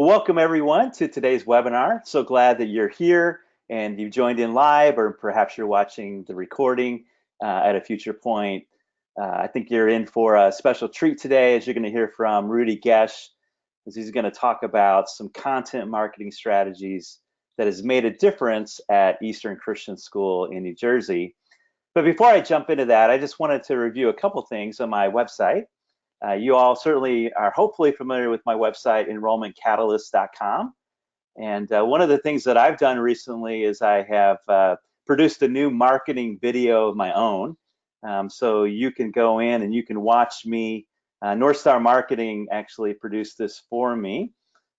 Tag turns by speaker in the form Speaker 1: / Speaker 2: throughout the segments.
Speaker 1: Well, welcome everyone to today's webinar. So glad that you're here and you've joined in live, or perhaps you're watching the recording at a future point. I think you're in for a special treat today, as you're going to hear from Rudy Gesh, as he's going to talk about some content marketing strategies that has made a difference at Eastern Christian School in New Jersey. But before I jump into that, I just wanted to review a couple things on my website. You all certainly are hopefully familiar with my website, enrollmentcatalyst.com. And one of the things that I've done recently is I have produced a new marketing video of my own. So you can go in and you can watch me. North Star Marketing actually produced this for me.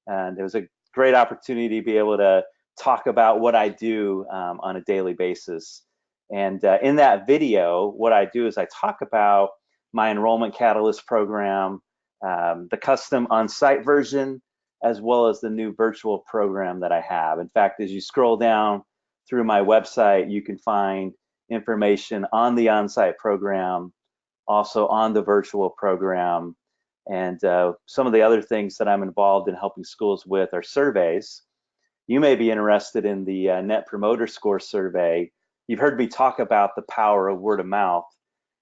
Speaker 1: And it was a great opportunity to be able to talk about what I do on a daily basis. And in that video, what I do is I talk about my Enrollment Catalyst program, the custom on-site version, as well as the new virtual program that I have. In fact, as you scroll down through my website, you can find information on the on-site program, also on the virtual program, and some of the other things that I'm involved in helping schools with are surveys. You may be interested in the Net Promoter Score survey. You've heard me talk about the power of word of mouth.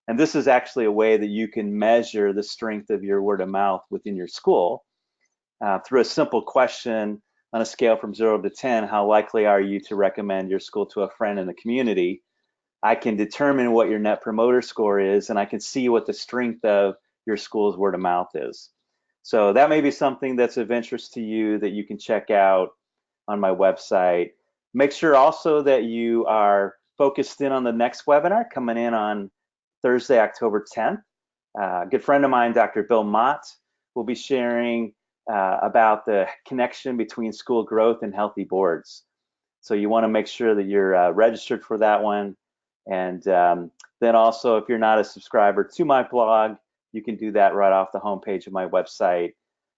Speaker 1: And this is actually a way that you can measure the strength of your word of mouth within your school through a simple question on a scale from 0 to 10. How likely are you to recommend your school to a friend in the community? I can determine what your Net Promoter Score is, and I can see what the strength of your school's word of mouth is. So that may be something that's of interest to you that you can check out on my website. Make sure also that you are focused in on the next webinar coming in on Thursday, October 10th. A good friend of mine, Dr. Bill Mott, will be sharing about the connection between school growth and healthy boards. So you want to make sure that you're registered for that one. And then also, if you're not a subscriber to my blog, you can do that right off the homepage of my website.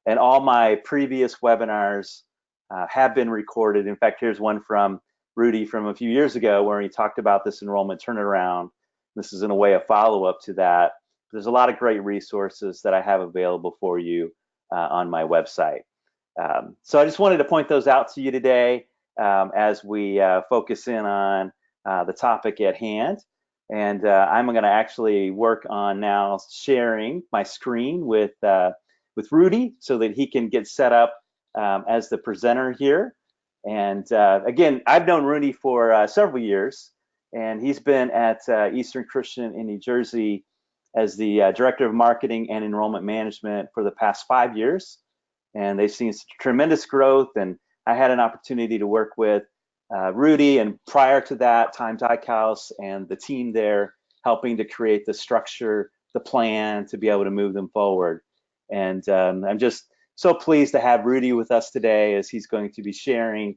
Speaker 1: And all my previous webinars have been recorded. In fact, here's one from Rudy from a few years ago where he talked about this enrollment turnaround. This is in a way a follow-up to that. There's a lot of great resources that I have available for you on my website. So I just wanted to point those out to you today as we focus in on the topic at hand. And I'm going to actually work on now sharing my screen with Rudy so that he can get set up as the presenter here. And again, I've known Rudy for several years. And he's been at Eastern Christian in New Jersey as the Director of Marketing and Enrollment Management for the past 5 years. And they've seen tremendous growth. And I had an opportunity to work with Rudy, and prior to that, Time Dykehouse and the team there, helping to create the structure, the plan to be able to move them forward. And I'm just so pleased to have Rudy with us today, as he's going to be sharing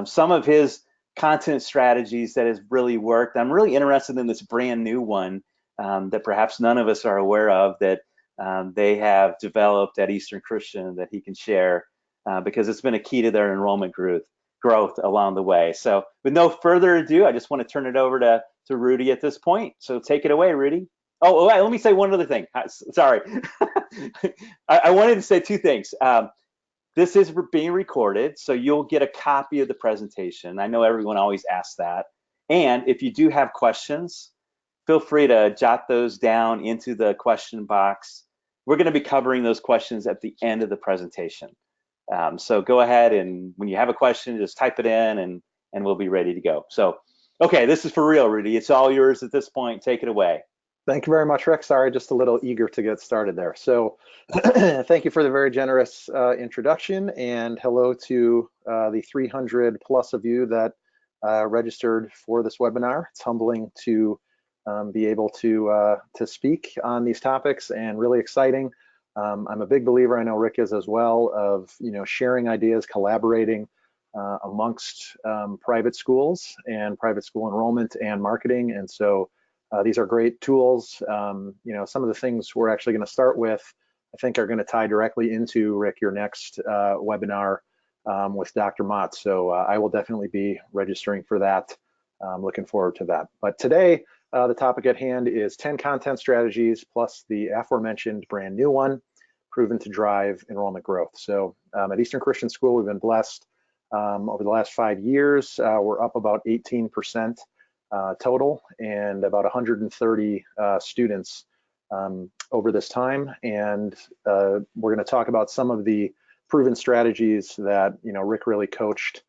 Speaker 1: some of his content strategies that has really worked. I'm really interested in this brand new one that perhaps none of us are aware of, that they have developed at Eastern Christian that he can share because it's been a key to their enrollment growth along the way. So with no further ado, I just want to turn it over to Rudy at this point. So take it away, Rudy. Oh, wait, let me say one other thing. Sorry. I wanted to say two things. This is being recorded, so you'll get a copy of the presentation. I know everyone always asks that. And if you do have questions, feel free to jot those down into the question box. We're going to be covering those questions at the end of the presentation. So go ahead, and when you have a question, just type it in and we'll be ready to go. So, okay, this is for real, Rudy. It's all yours at this point. Take it away.
Speaker 2: Thank you very much, Rick. Sorry, just a little eager to get started there. So thank you for the very generous introduction, and hello to the 300 plus of you that registered for this webinar. It's humbling to be able to speak on these topics, and really exciting. I'm a big believer, I know Rick is as well, of sharing ideas, collaborating amongst private schools and private school enrollment and marketing. And so these are great tools. Some of the things we're actually going to start with, I think, are going to tie directly into, Rick, your next webinar with Dr. Mott. So I will definitely be registering for that. I'm looking forward to that. But today, the topic at hand is 10 content strategies plus the aforementioned brand new one. proven to drive enrollment growth. So at Eastern Christian School, we've been blessed over the last 5 years. We're up about 18% total, and about 130 students over this time. And we're going to talk about some of the proven strategies that Rick really coached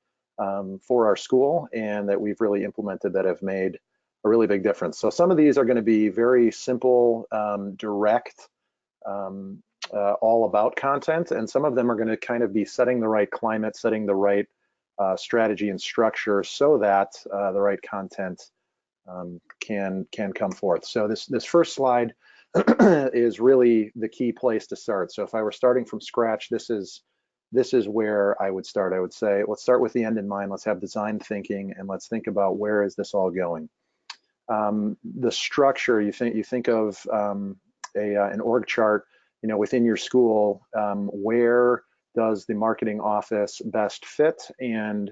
Speaker 2: for our school and that we've really implemented that have made a really big difference. So some of these are going to be very simple, direct, all about content, and some of them are going to kind of be setting the right climate, setting the right strategy and structure so that the right content can come forth. So this first slide is really the key place to start. So if I were starting from scratch, this is where I would start. I would say, let's start with the end in mind. Let's have design thinking, and let's think about where is this all going. The structure, you think of an org chart, within your school, where does the marketing office best fit, and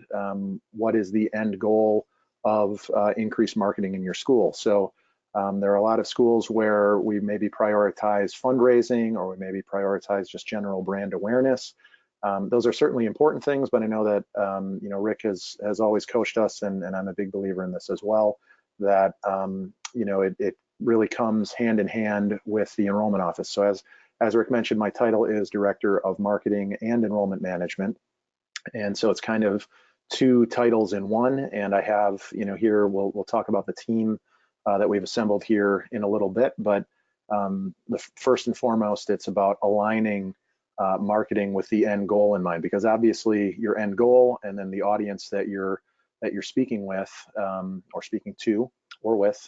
Speaker 2: what is the end goal of increased marketing in your school? So there are a lot of schools where we maybe prioritize fundraising, or we maybe prioritize just general brand awareness. Those are certainly important things, but I know that Rick has always coached us, and I'm a big believer in this as well, that it really comes hand in hand with the enrollment office. So as Rick mentioned, my title is Director of Marketing and Enrollment Management, and so it's kind of 2 titles in one. And I have here we'll talk about the team that we've assembled here in a little bit, but first and foremost, it's about aligning marketing with the end goal in mind, because obviously your end goal and then the audience that you're speaking with or speaking to or with,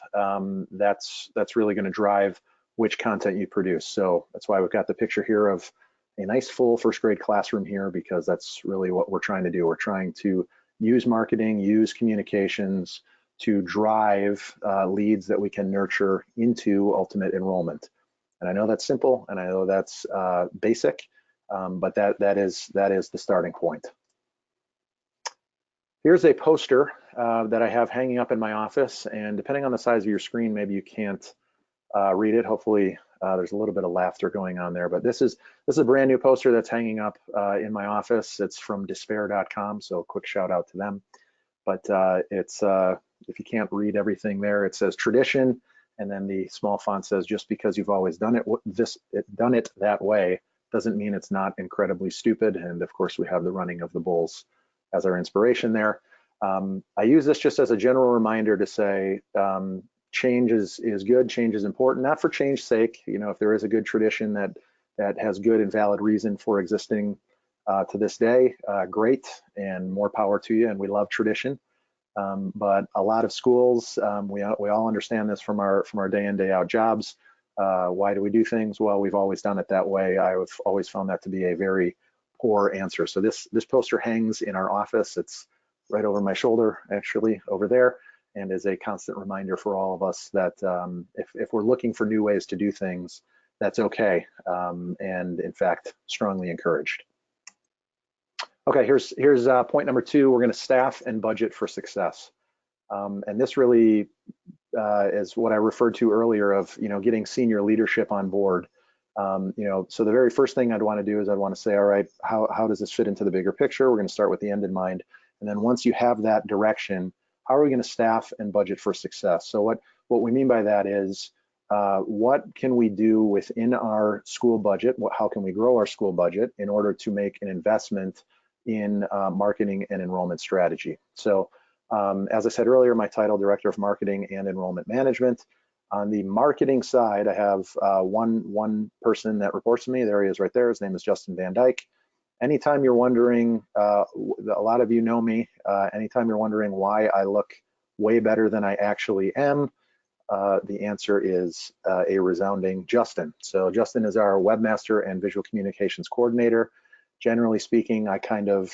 Speaker 2: that's really going to drive which content you produce. So that's why we've got the picture here of a nice full first grade classroom here, because that's really what we're trying to do. We're trying to use marketing, use communications to drive leads that we can nurture into ultimate enrollment. And I know that's simple, and I know that's basic, but that is the starting point. Here's a poster that I have hanging up in my office, and depending on the size of your screen, maybe you can't read it. Hopefully there's a little bit of laughter going on there, but this is a brand new poster that's hanging up in my office. It's from despair.com, so quick shout out to them. But it's if you can't read everything there, it says tradition, and then the small font says, just because you've always done it that way doesn't mean it's not incredibly stupid. And of course, we have the running of the bulls as our inspiration there. I use this just as a general reminder to say change is good, change is important, not for change's sake. If there is a good tradition that has good and valid reason for existing to this day, great, and more power to you, and we love tradition. But a lot of schools, we all understand this from our day in, day out jobs. Why do we do things? Well, we've always done it that way. I've always found that to be a very poor answer. So this poster hangs in our office. It's right over my shoulder, actually, over there, and is a constant reminder for all of us that if we're looking for new ways to do things, that's okay, and in fact, strongly encouraged. Okay, here's point number 2. We're going to staff and budget for success. And this really is what I referred to earlier of, getting senior leadership on board. So the very first thing I'd want to do is I'd want to say, all right, how does this fit into the bigger picture? We're going to start with the end in mind. And then once you have that direction, how are we going to staff and budget for success? So what we mean by that is, what can we do within our school budget? How can we grow our school budget in order to make an investment in marketing and enrollment strategy? So as I said earlier, my title, Director of Marketing and Enrollment Management. On the marketing side, I have one person that reports to me. There he is right there. His name is Justin Van Dyke. Anytime you're wondering, a lot of you know me, anytime you're wondering why I look way better than I actually am, the answer is a resounding Justin. So Justin is our webmaster and visual communications coordinator. Generally speaking, I kind of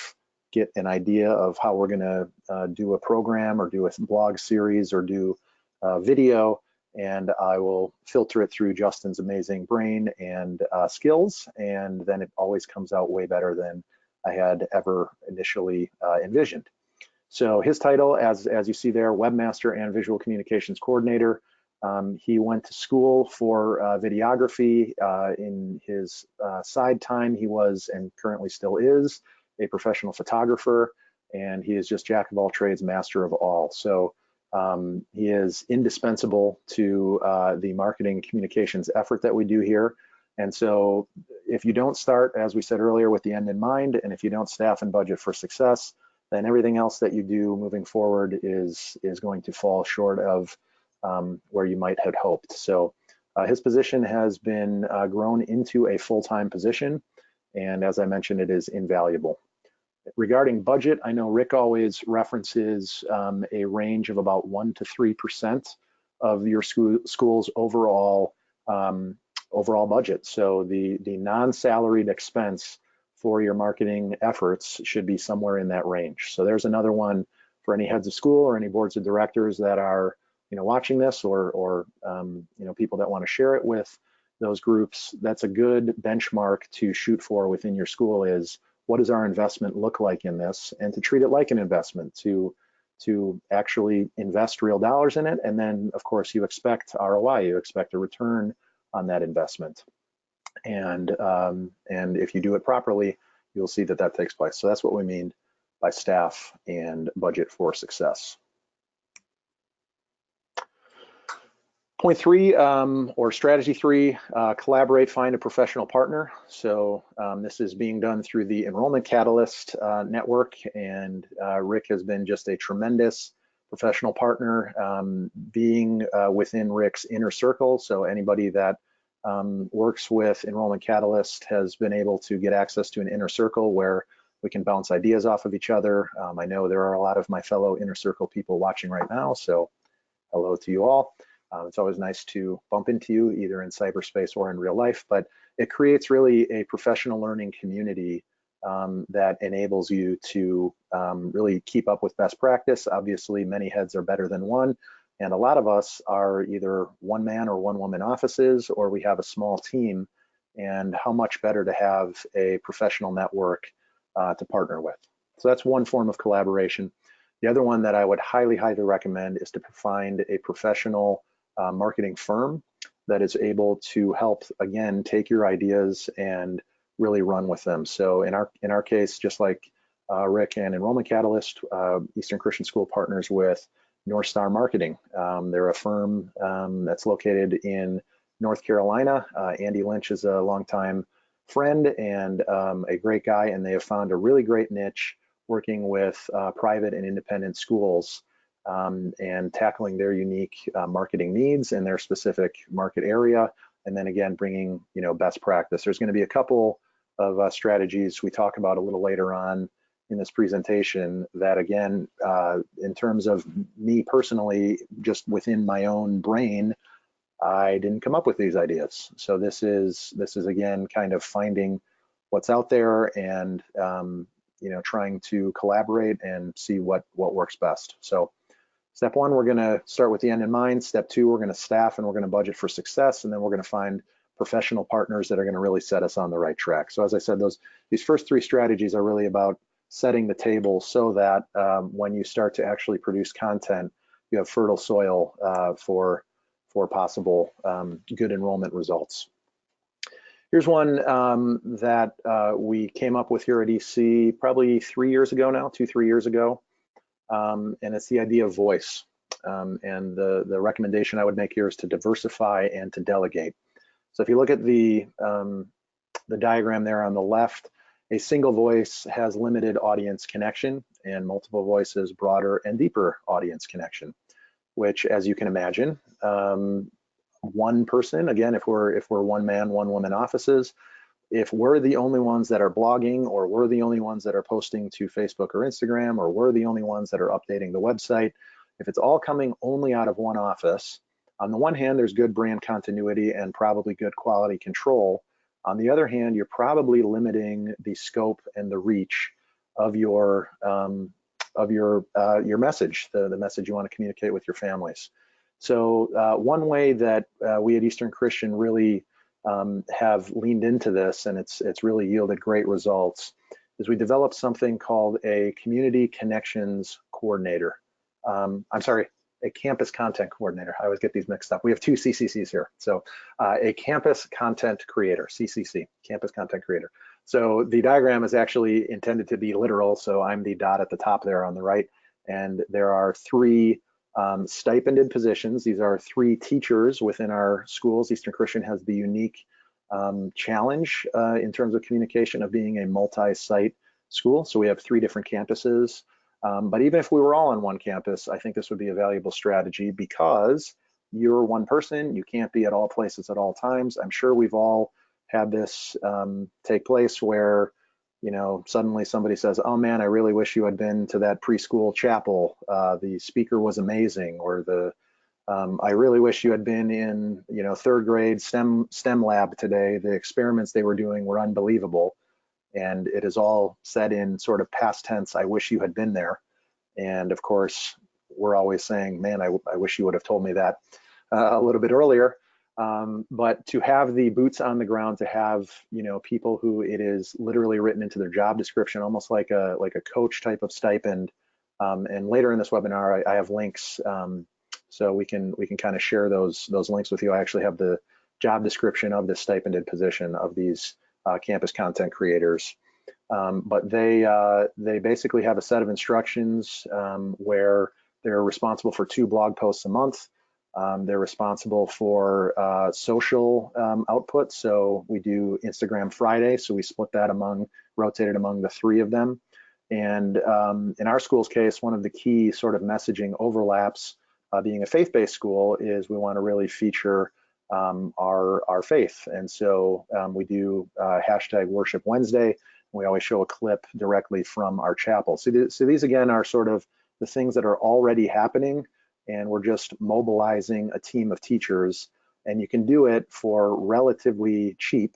Speaker 2: get an idea of how we're going to do a program or do a blog series or do a video, and I will filter it through Justin's amazing brain and skills, and then it always comes out way better than I had ever initially envisioned. So his title, as you see there, Webmaster and Visual Communications Coordinator. He went to school for videography. In his side time, he was, and currently still is, a professional photographer, and he is just jack of all trades, master of all. So he is indispensable to the marketing communications effort that we do here. And so if you don't start, as we said earlier, with the end in mind, and if you don't staff and budget for success, then everything else that you do moving forward is going to fall short of where you might have hoped. So his position has been grown into a full-time position, and as I mentioned, it is invaluable. Regarding budget, I know Rick always references a range of about 1 to 3% of your school's overall budget. So the non-salaried expense for your marketing efforts should be somewhere in that range. So there's another one for any heads of school or any boards of directors that are watching this, or people that want to share it with those groups. That's a good benchmark to shoot for within your school. Is what does our investment look like in this, and to treat it like an investment, to actually invest real dollars in it. And then of course you expect ROI, you expect a return on that investment. And if you do it properly, you'll see that takes place. So that's what we mean by staff and budget for success. Point 3, or strategy 3, collaborate, find a professional partner. So this is being done through the Enrollment Catalyst network, and Rick has been just a tremendous professional partner, being within Rick's inner circle. So anybody that works with Enrollment Catalyst has been able to get access to an inner circle where we can bounce ideas off of each other. I know there are a lot of my fellow inner circle people watching right now, so hello to you all. It's always nice to bump into you either in cyberspace or in real life, but it creates really a professional learning community that enables you to really keep up with best practice. Obviously, many heads are better than one, and a lot of us are either one-man or one-woman offices, or we have a small team, and how much better to have a professional network to partner with. So that's one form of collaboration. The other one that I would highly, highly recommend is to find a professional marketing firm that is able to help, again, take your ideas and really run with them. So in our case, just like Rick and Enrollment Catalyst, Eastern Christian School partners with North Star Marketing. They're a firm that's located in North Carolina. Andy Lynch is a longtime friend and a great guy, and they have found a really great niche working with private and independent schools and tackling their unique marketing needs in their specific market area, and then again bringing best practice. There's going to be a couple of strategies we talk about a little later on in this presentation that, again, in terms of me personally, just within my own brain, I didn't come up with these ideas. So this is again kind of finding what's out there and trying to collaborate and see what works best. So step 1, we're going to start with the end in mind. Step 2, we're going to staff and we're going to budget for success, and then we're going to find professional partners that are going to really set us on the right track. So as I said, these first 3 strategies are really about setting the table so that when you start to actually produce content, you have fertile soil for possible good enrollment results. Here's one that we came up with here at EC probably 3 years ago now, 2-3 years ago, and it's the idea of voice. And the recommendation I would make here is to diversify and to delegate. So if you look at the diagram there on the left, a single voice has limited audience connection, and multiple voices broader and deeper audience connection, which, as you can imagine, one person, again, if we're one-man, one-woman offices, if we're the only ones that are blogging, or we're the only ones that are posting to Facebook or Instagram, or we're the only ones that are updating the website, if it's all coming only out of one office, on the one hand, there's good brand continuity and probably good quality control. On the other hand, you're probably limiting the scope and the reach of your message, the message you want to communicate with your families. So one way that we at Eastern Christian really have leaned into this, and it's really yielded great results, is we developed something called a Community Connections Coordinator. I'm sorry, a campus content coordinator. I always get these mixed up. We have two CCCs here. So a campus content creator, CCC, campus content creator. So the diagram is actually intended to be literal. So I'm the dot at the top there on the right. And there are three stipended positions. These are three teachers within our schools. Eastern Christian has the unique challenge in terms of communication of being a multi-site school. So we have three different campuses. But even if we were all on one campus, I think this would be a valuable strategy because you're one person, you can't be at all places at all times. I'm sure we've all had this take place where, you know, suddenly somebody says, oh man, I really wish you had been to that preschool chapel. The speaker was amazing, or I really wish you had been in, you know, third grade STEM lab today. The experiments they were doing were unbelievable. And it is all said in sort of past tense, I wish you had been there. And of course, we're always saying, man, I wish you would have told me that a little bit earlier. But to have the boots on the ground, to have, you know, people who it is literally written into their job description, almost like a coach type of stipend. And later in this webinar, I have links, so we can kind of share those links with you. I actually have the job description of the stipended position of these campus content creators. But they basically have a set of instructions where they're responsible for 2 blog posts a month. They're responsible for social output. So we do Instagram Friday. So we split that rotated among the 3 of them. And in our school's case, one of the key sort of messaging overlaps, being a faith-based school, is we want to really feature our faith. And so we do hashtag Worship Wednesday. We always show a clip directly from our chapel. So these again are sort of the things that are already happening, and we're just mobilizing a team of teachers, and you can do it for relatively cheap.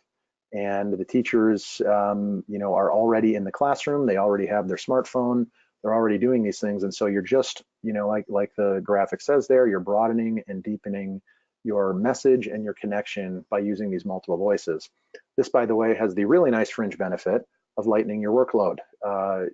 Speaker 2: And the teachers, you know, are already in the classroom. They already have their smartphone. They're already doing these things, and so you're just, you know, like the graphic says there, you're broadening and deepening your message and your connection by using these multiple voices. This, by the way, has the really nice fringe benefit of lightening your workload.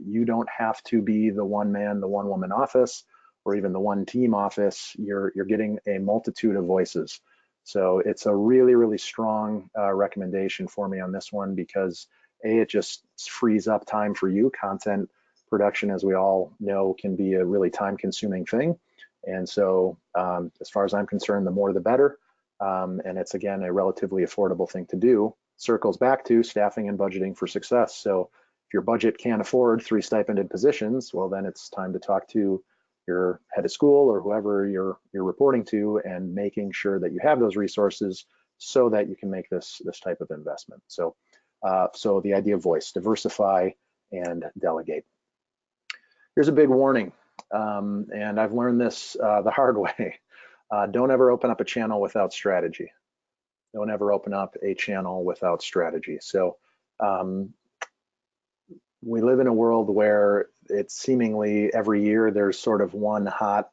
Speaker 2: You don't have to be the one man, the one woman office, or even the one team office. You're getting a multitude of voices. So it's a really, really strong recommendation for me on this one, because it just frees up time for you. Content production, as we all know, can be a really time-consuming thing. And so as far as I'm concerned, the more the better. And it's, again, a relatively affordable thing to do. Circles back to staffing and budgeting for success. So if your budget can't afford 3 stipended positions, well, then it's time to talk to your head of school or whoever you're reporting to, and making sure that you have those resources so that you can make this type of investment. So so the idea of voice: diversify and delegate. Here's a big warning, and I've learned this the hard way. Don't ever open up a channel without strategy. Don't ever open up a channel without strategy. So we live in a world where it's seemingly every year there's sort of one hot,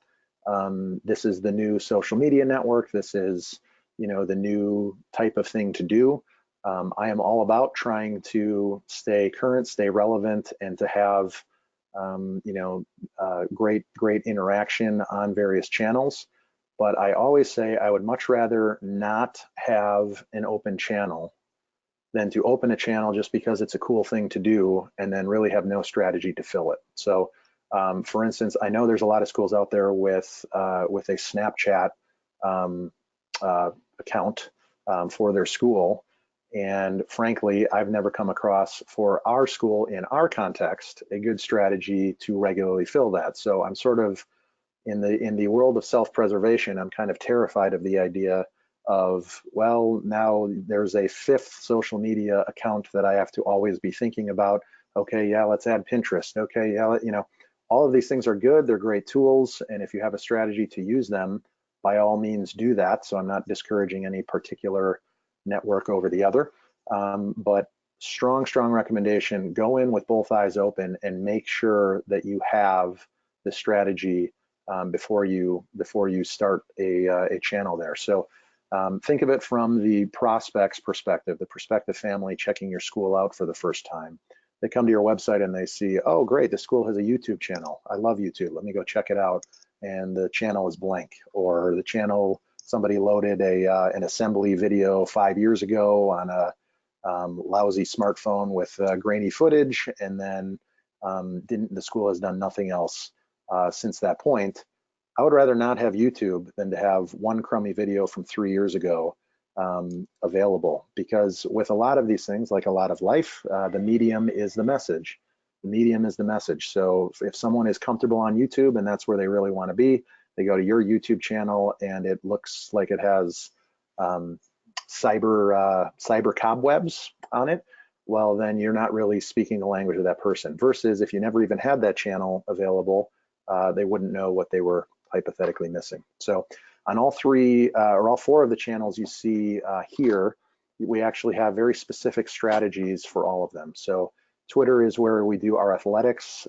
Speaker 2: this is the new social media network, this is, you know, the new type of thing to do. I am all about trying to stay current, stay relevant, and to have you know, great interaction on various channels. But I always say I would much rather not have an open channel than to open a channel just because it's a cool thing to do and then really have no strategy to fill it. So for instance, I know there's a lot of schools out there with a Snapchat account for their school. And frankly, I've never come across, for our school in our context, a good strategy to regularly fill that. So I'm sort of in the world of self-preservation. I'm kind of terrified of the idea of, well, now there's a 5th social media account that I have to always be thinking about. Okay, yeah, let's add Pinterest. Okay, yeah, you know, all of these things are good. They're great tools, and if you have a strategy to use them, by all means do that. So I'm not discouraging any particular network over the other, but strong recommendation: go in with both eyes open and make sure that you have the strategy before you start a channel there. So think of it from the prospect's perspective, the prospective family checking your school out for the first time. They come to your website and they see, oh great, the school has a YouTube channel. I love YouTube. Let me go check it out and the channel is blank, or the channel, somebody loaded an assembly video 5 years ago on a lousy smartphone with grainy footage, and then the school has done nothing else since that point. I would rather not have YouTube than to have one crummy video from 3 years ago available, because with a lot of these things, like a lot of life, the medium is the message. The medium is the message. So if someone is comfortable on YouTube and that's where they really want to be, they go to your YouTube channel and it looks like it has cyber cobwebs on it, well, then you're not really speaking the language of that person. Versus if you never even had that channel available, they wouldn't know what they were hypothetically missing. So on all three or all four of the channels you see here, we actually have very specific strategies for all of them. So Twitter is where we do our athletics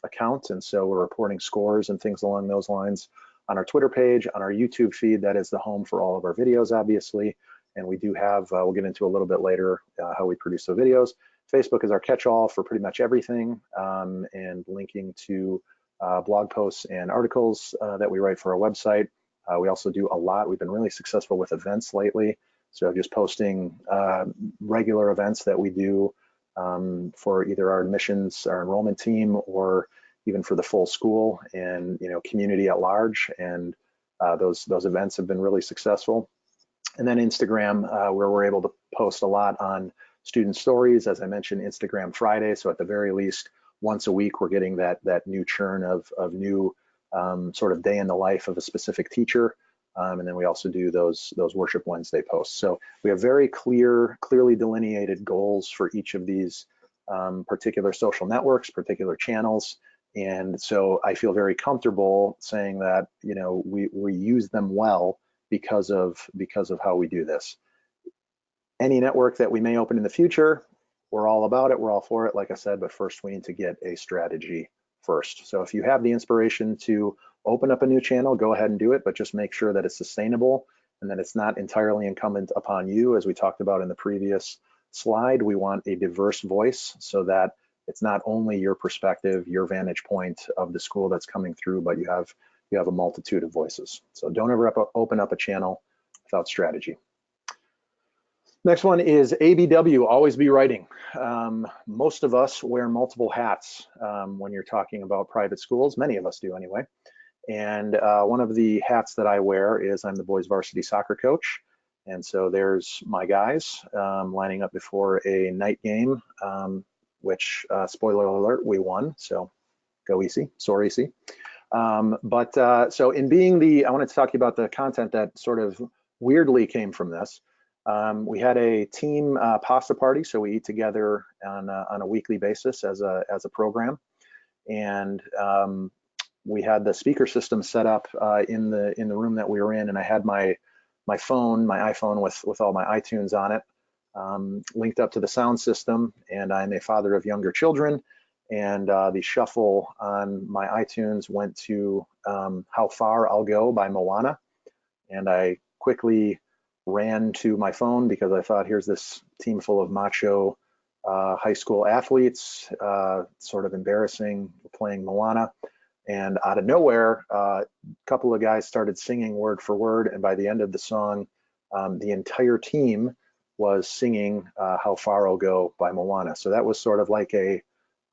Speaker 2: account, and so we're reporting scores and things along those lines on our Twitter page. On our YouTube feed, that is the home for all of our videos, obviously, and we do have, we'll get into a little bit later how we produce the videos. Facebook is our catch-all for pretty much everything, and linking to blog posts and articles that we write for our website. We also do a lot. We've been really successful with events lately, so just posting regular events that we do for either our admissions, our enrollment team, or even for the full school and community at large. And those events have been really successful. And then Instagram, where we're able to post a lot on student stories. As I mentioned, Instagram Friday. So at the very least, once a week, we're getting that new churn of new sort of day in the life of a specific teacher. And then we also do those Worship Wednesday posts. So we have very clearly delineated goals for each of these particular social networks, particular channels. And so I feel very comfortable saying that we use them well because of how we do this. Any network that we may open in the future, we're all about it, we're all for it, like I said, but first we need to get a strategy first. So if you have the inspiration to open up a new channel, go ahead and do it, but just make sure that it's sustainable and that it's not entirely incumbent upon you. As we talked about in the previous slide, we want a diverse voice so that it's not only your perspective, your vantage point of the school that's coming through, but you have a multitude of voices. So don't ever open up a channel without strategy. Next one is ABW, always be writing. Most of us wear multiple hats when you're talking about private schools. Many of us do anyway. And one of the hats that I wear is I'm the boys varsity soccer coach. And so there's my guys lining up before a night game, which spoiler alert, we won. So go EC, soar EC. So in being I wanted to talk to you about the content that sort of weirdly came from this. We had a team pasta party, so we eat together on a weekly basis as a program, and we had the speaker system set up in the room that we were in, and I had my iPhone with all my iTunes on it, linked up to the sound system, and I'm a father of younger children, and the shuffle on my iTunes went to How Far I'll Go by Moana, and I quickly ran to my phone because I thought, here's this team full of macho high school athletes, sort of embarrassing, playing Moana. And out of nowhere, a couple of guys started singing word for word. And by the end of the song, the entire team was singing How Far I'll Go by Moana. So that was sort of like a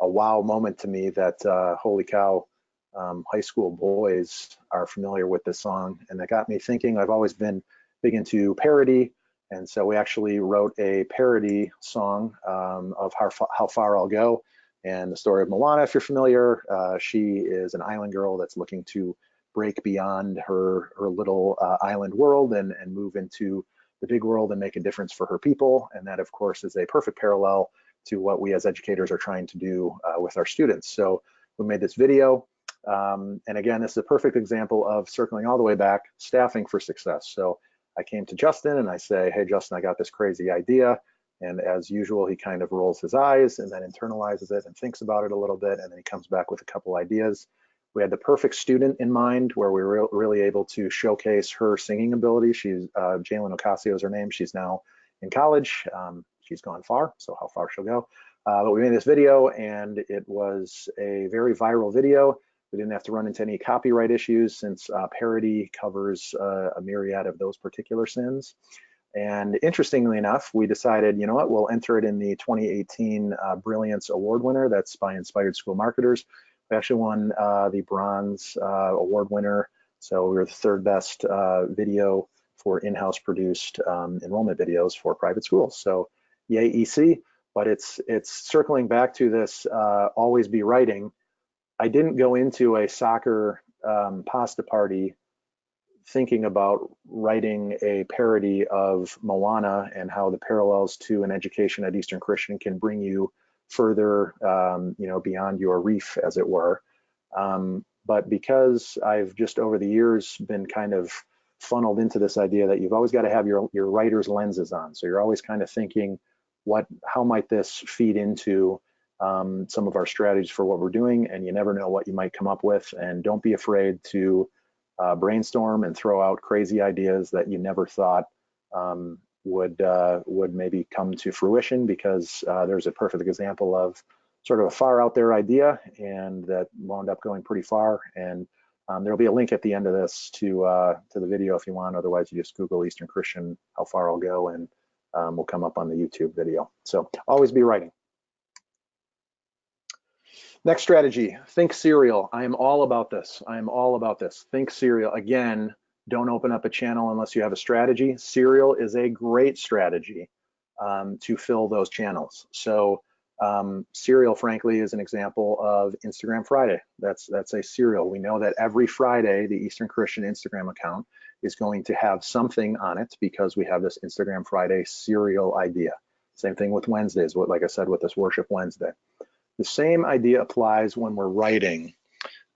Speaker 2: wow moment to me that, holy cow, high school boys are familiar with this song. And that got me thinking. I've always been big into parody, and so we actually wrote a parody song of How Far I'll Go, and the story of Moana, if you're familiar. She is an island girl that's looking to break beyond her little island world and move into the big world and make a difference for her people, and that of course is a perfect parallel to what we as educators are trying to do with our students. So we made this video, and again, this is a perfect example of circling all the way back, staffing for success. So I came to Justin and I say, hey, Justin, I got this crazy idea. And as usual, he kind of rolls his eyes and then internalizes it and thinks about it a little bit. And then he comes back with a couple ideas. We had the perfect student in mind where we were really able to showcase her singing ability. She's Jalen Ocasio is her name. She's now in college. She's gone far, so how far she'll go. But we made this video and it was a very viral video. We didn't have to run into any copyright issues since parody covers a myriad of those particular sins. And interestingly enough, we decided, you know what, we'll enter it in the 2018 Brilliance Award winner. That's by Inspired School Marketers. We actually won the Bronze Award winner. So we were the third best video for in-house produced enrollment videos for private schools. So yay, EC. But it's circling back to this always be writing. I didn't go into a soccer pasta party thinking about writing a parody of Moana and how the parallels to an education at Eastern Christian can bring you further, you know, beyond your reef, as it were. But because I've just over the years been kind of funneled into this idea that you've always got to have your writer's lenses on. So you're always kind of thinking, how might this feed into some of our strategies for what we're doing? And you never know what you might come up with. And don't be afraid to brainstorm and throw out crazy ideas that you never thought would maybe come to fruition, because there's a perfect example of sort of a far out there idea and that wound up going pretty far. And there'll be a link at the end of this to the video if you want. Otherwise, you just Google Eastern Christian, how far I'll go, and will come up on the YouTube video. So always be writing. Next strategy, think serial. I am all about this. I am all about this. Think serial. Again, don't open up a channel unless you have a strategy. Serial is a great strategy to fill those channels. So serial, frankly, is an example of Instagram Friday. That's a serial. We know that every Friday, the Eastern Christian Instagram account is going to have something on it because we have this Instagram Friday serial idea. Same thing with Wednesdays, like I said, with this Worship Wednesday. The same idea applies when we're writing,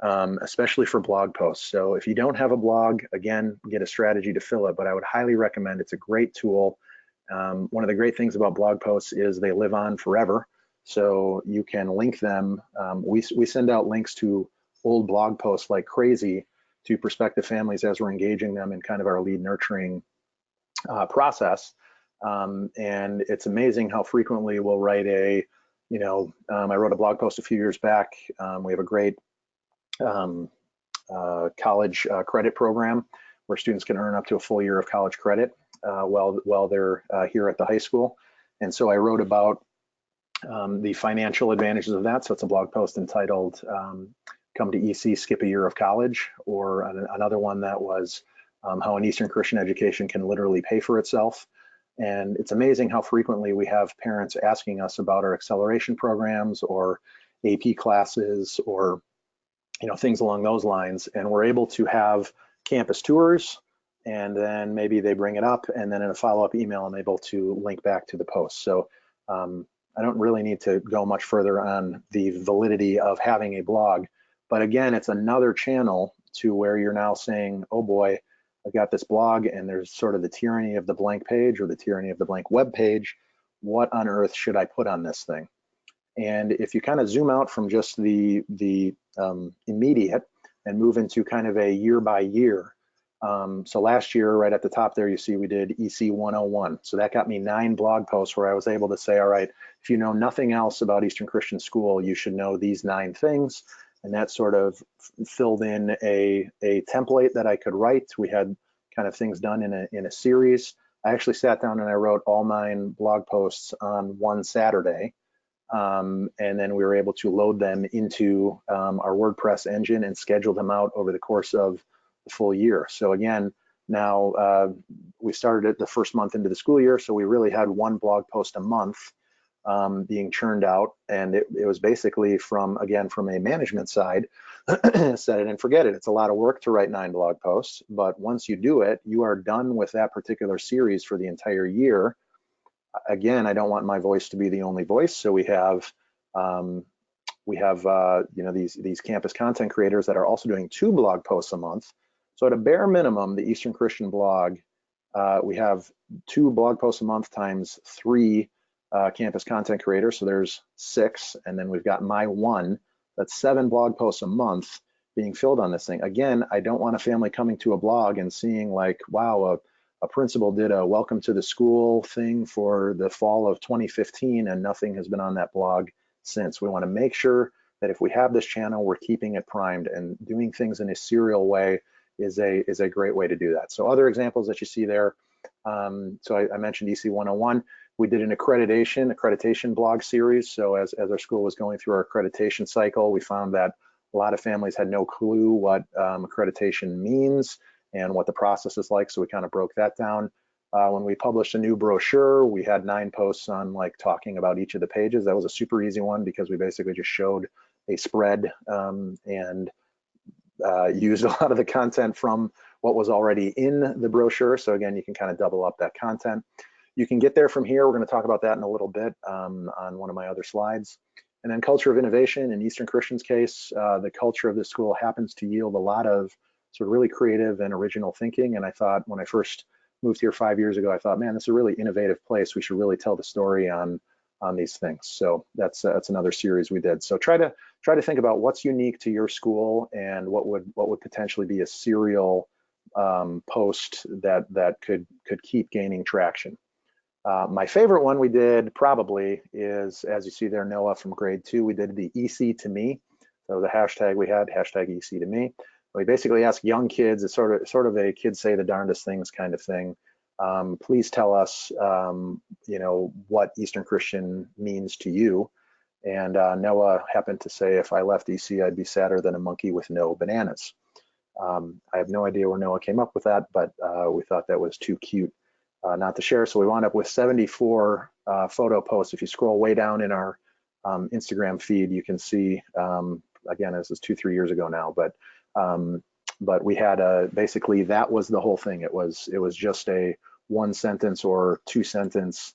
Speaker 2: especially for blog posts. So if you don't have a blog, again, get a strategy to fill it, but I would highly recommend. It's a great tool. One of the great things about blog posts is they live on forever. So you can link them. We send out links to old blog posts like crazy to prospective families as we're engaging them in kind of our lead nurturing process. And it's amazing how frequently we'll write I wrote a blog post a few years back. We have a great college credit program where students can earn up to a full year of college credit while they're here at the high school. And so I wrote about the financial advantages of that. So it's a blog post entitled Come to EC, Skip a Year of College, or another one that was how an Eastern Christian education can literally pay for itself. And it's amazing how frequently we have parents asking us about our acceleration programs or AP classes or things along those lines. And we're able to have campus tours, and then maybe they bring it up, and then in a follow-up email, I'm able to link back to the post. So I don't really need to go much further on the validity of having a blog. But again, it's another channel to where you're now saying, oh boy, I've got this blog and there's sort of the tyranny of the blank page or the tyranny of the blank web page. What on earth should I put on this thing? And if you kind of zoom out from just the immediate and move into kind of a year by year. So last year, right at the top there, you see we did EC 101. So that got me 9 blog posts where I was able to say, all right, if you know nothing else about Eastern Christian School, you should know these 9 things. And that sort of filled in a template that I could write. We had kind of things done in a series. I actually sat down and I wrote all 9 blog posts on one Saturday. And then we were able to load them into our WordPress engine and schedule them out over the course of the full year. So again, now we started it the first month into the school year. So we really had 1 blog post a month being churned out, and it was basically from a management side, set it and forget it. It's a lot of work to write 9 blog posts, but once you do it, you are done with that particular series for the entire year. Again, I don't want my voice to be the only voice, so we have these campus content creators that are also doing 2 blog posts a month. So at a bare minimum, the Eastern Christian blog, we have 2 blog posts a month times 3 campus content creators, so there's 6, and then we've got my 1. That's 7 blog posts a month being filled on this thing. Again, I don't want a family coming to a blog and seeing like, wow, a principal did a welcome to the school thing for the fall of 2015 and nothing has been on that blog since. We want to make sure that if we have this channel, we're keeping it primed, and doing things in a serial way is a great way to do that. So other examples that you see there, so I mentioned EC 101. We did an accreditation blog series. So as our school was going through our accreditation cycle, we found that a lot of families had no clue what accreditation means and what the process is like. So we kind of broke that down. When we published a new brochure, we had 9 posts on like talking about each of the pages. That was a super easy one because we basically just showed a spread and used a lot of the content from what was already in the brochure. So again, you can kind of double up that content. You can get there from here. We're going to talk about that in a little bit on one of my other slides. And then culture of innovation. In Eastern Christian's case, the culture of the school happens to yield a lot of sort of really creative and original thinking. And I thought when I first moved here 5 years ago, I thought, man, this is a really innovative place. We should really tell the story on these things. So that's another series we did. So try to think about what's unique to your school and what would potentially be a serial post that could keep gaining traction. My favorite one we did probably is, as you see there, Noah from grade 2, we did the EC to me. So the hashtag we had, hashtag EC to me. We basically ask young kids, it's sort of a kids say the darndest things kind of thing. Please tell us, you know, what Eastern Christian means to you. And Noah happened to say, if I left EC, I'd be sadder than a monkey with no bananas. I have no idea where Noah came up with that, but we thought that was too cute not to share. So we wound up with 74 photo posts. If you scroll way down in our Instagram feed, you can see, again, this is 2-3 years ago now, but we had basically that was the whole thing. It was just a 1-sentence or 2-sentence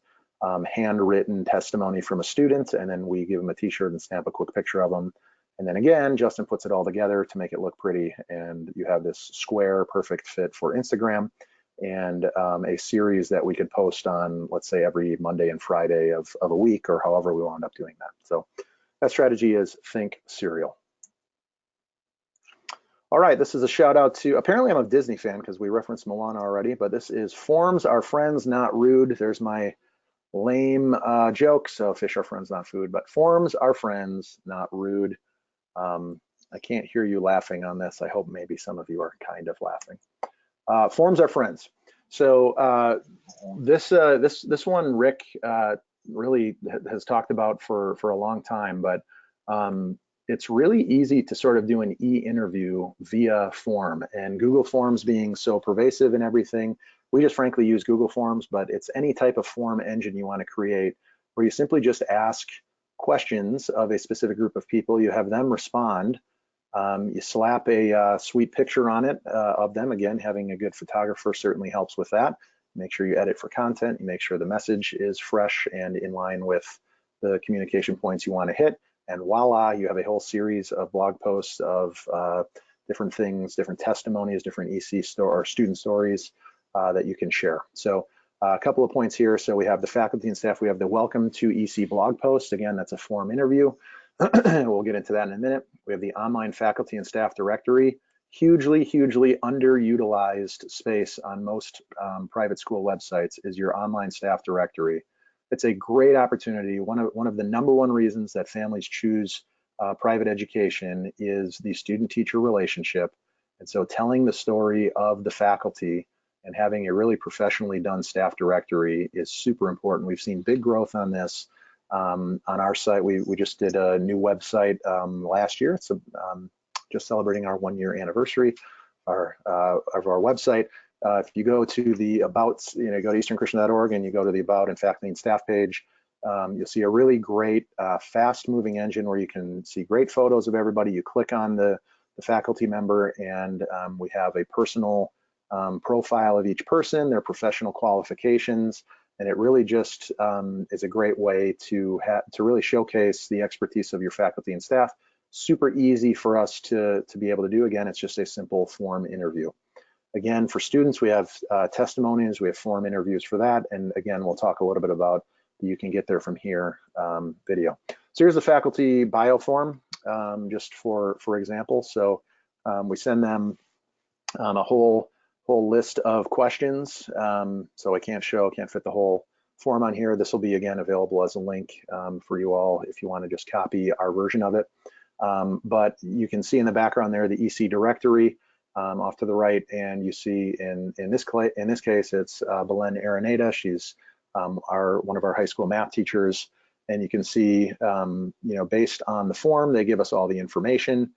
Speaker 2: handwritten testimony from a student, and then we give them a t-shirt and stamp a quick picture of them. And then again, Justin puts it all together to make it look pretty, and you have this square perfect fit for Instagram, and a series that we could post on, let's say, every Monday and Friday of a week, or however we wound up doing that. So that strategy is think serial. All right, this is a shout out to, apparently I'm a Disney fan because we referenced Moana already, but this is Forms Are Friends, Not Rude. There's my lame joke. So fish are friends, not food, but forms are friends, not rude. I can't hear you laughing on this. I hope maybe some of you are kind of laughing. Forms are friends. So this one Rick really has talked about for a long time, but it's really easy to sort of do an e-interview via form, and Google Forms being so pervasive and everything, we just frankly use Google Forms, but it's any type of form engine you want to create where you simply just ask questions of a specific group of people, you have them respond, you slap a sweet picture on it of them. Again, having a good photographer certainly helps with that. Make sure you edit for content, you make sure the message is fresh and in line with the communication points you want to hit, and voila, you have a whole series of blog posts of different things, different testimonies, different EC or student stories that you can share. So a couple of points here. So we have the faculty and staff, we have the welcome to EC blog post. Again, that's a form interview. We'll get into that in a minute. We have the online faculty and staff directory. Hugely underutilized space on most private school websites is your online staff directory. It's a great opportunity. One of the #1 reasons that families choose private education is the student-teacher relationship. And so telling the story of the faculty and having a really professionally done staff directory is super important. We've seen big growth on this. On our site, we just did a new website last year. It's just celebrating our 1-year anniversary of our website. If you go to the About, go to easternchristian.org and you go to the About and Faculty and Staff page, you'll see a really great fast-moving engine where you can see great photos of everybody. You click on the faculty member, and we have a personal profile of each person, their professional qualifications, and it really just is a great way to really showcase the expertise of your faculty and staff. Super easy for us to be able to do. Again, it's just a simple form interview. Again, for students, we have testimonies, we have form interviews for that. And again, we'll talk a little bit about the You Can Get There From Here video. So here's the faculty bio form, just for example. So we send them a whole list of questions. So I can't fit the whole form on here. This will be, again, available as a link for you all if you want to just copy our version of it. But you can see in the background there the EC directory off to the right, and you see in this case it's Belen Araneda. She's one of our high school math teachers, and you can see based on the form they give us all the information.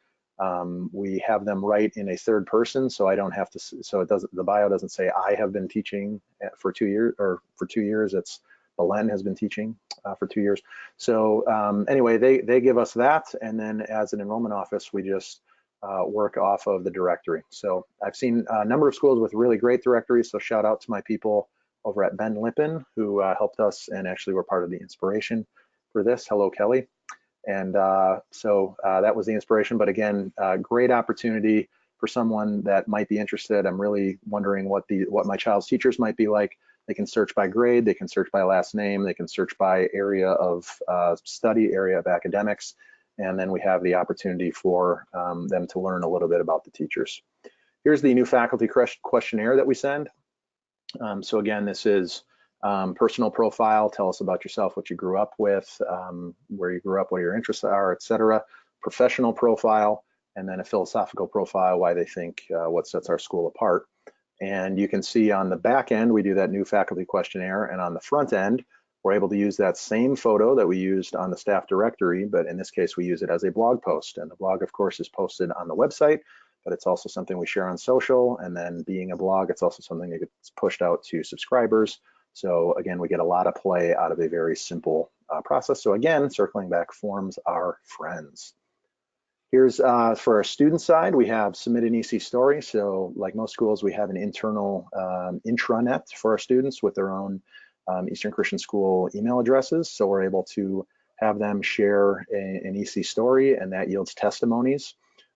Speaker 2: We have them write in a third person, so I don't have to. So the bio doesn't say I have been teaching for 2 years, or for 2 years. It's Belen has been teaching for 2 years. So anyway, they give us that, and then as an enrollment office, we just work off of the directory. So I've seen a number of schools with really great directories. So shout out to my people over at Ben Lippen who helped us and actually were part of the inspiration for this. Hello, Kelly. And so that was the inspiration. But again, great opportunity for someone that might be interested. I'm really wondering what my child's teachers might be like. They can search by grade, they can search by last name, they can search by area of study, area of academics, and then we have the opportunity for them to learn a little bit about the teachers. Here's the new faculty questionnaire that we send. So again, this is personal profile, tell us about yourself, what you grew up with, where you grew up, what your interests are, etc. Professional profile, and then a philosophical profile, why they think what sets our school apart. And you can see on the back end, we do that new faculty questionnaire, and on the front end, we're able to use that same photo that we used on the staff directory, but in this case, we use it as a blog post. And the blog, of course, is posted on the website, but it's also something we share on social. And then being a blog, it's also something that gets pushed out to subscribers. So again, we get a lot of play out of a very simple process. So again, circling back, forms are friends. Here's for our student side, we have submit an EC story. So like most schools, we have an internal intranet for our students with their own Eastern Christian School email addresses. So we're able to have them share an EC story, and that yields testimonies.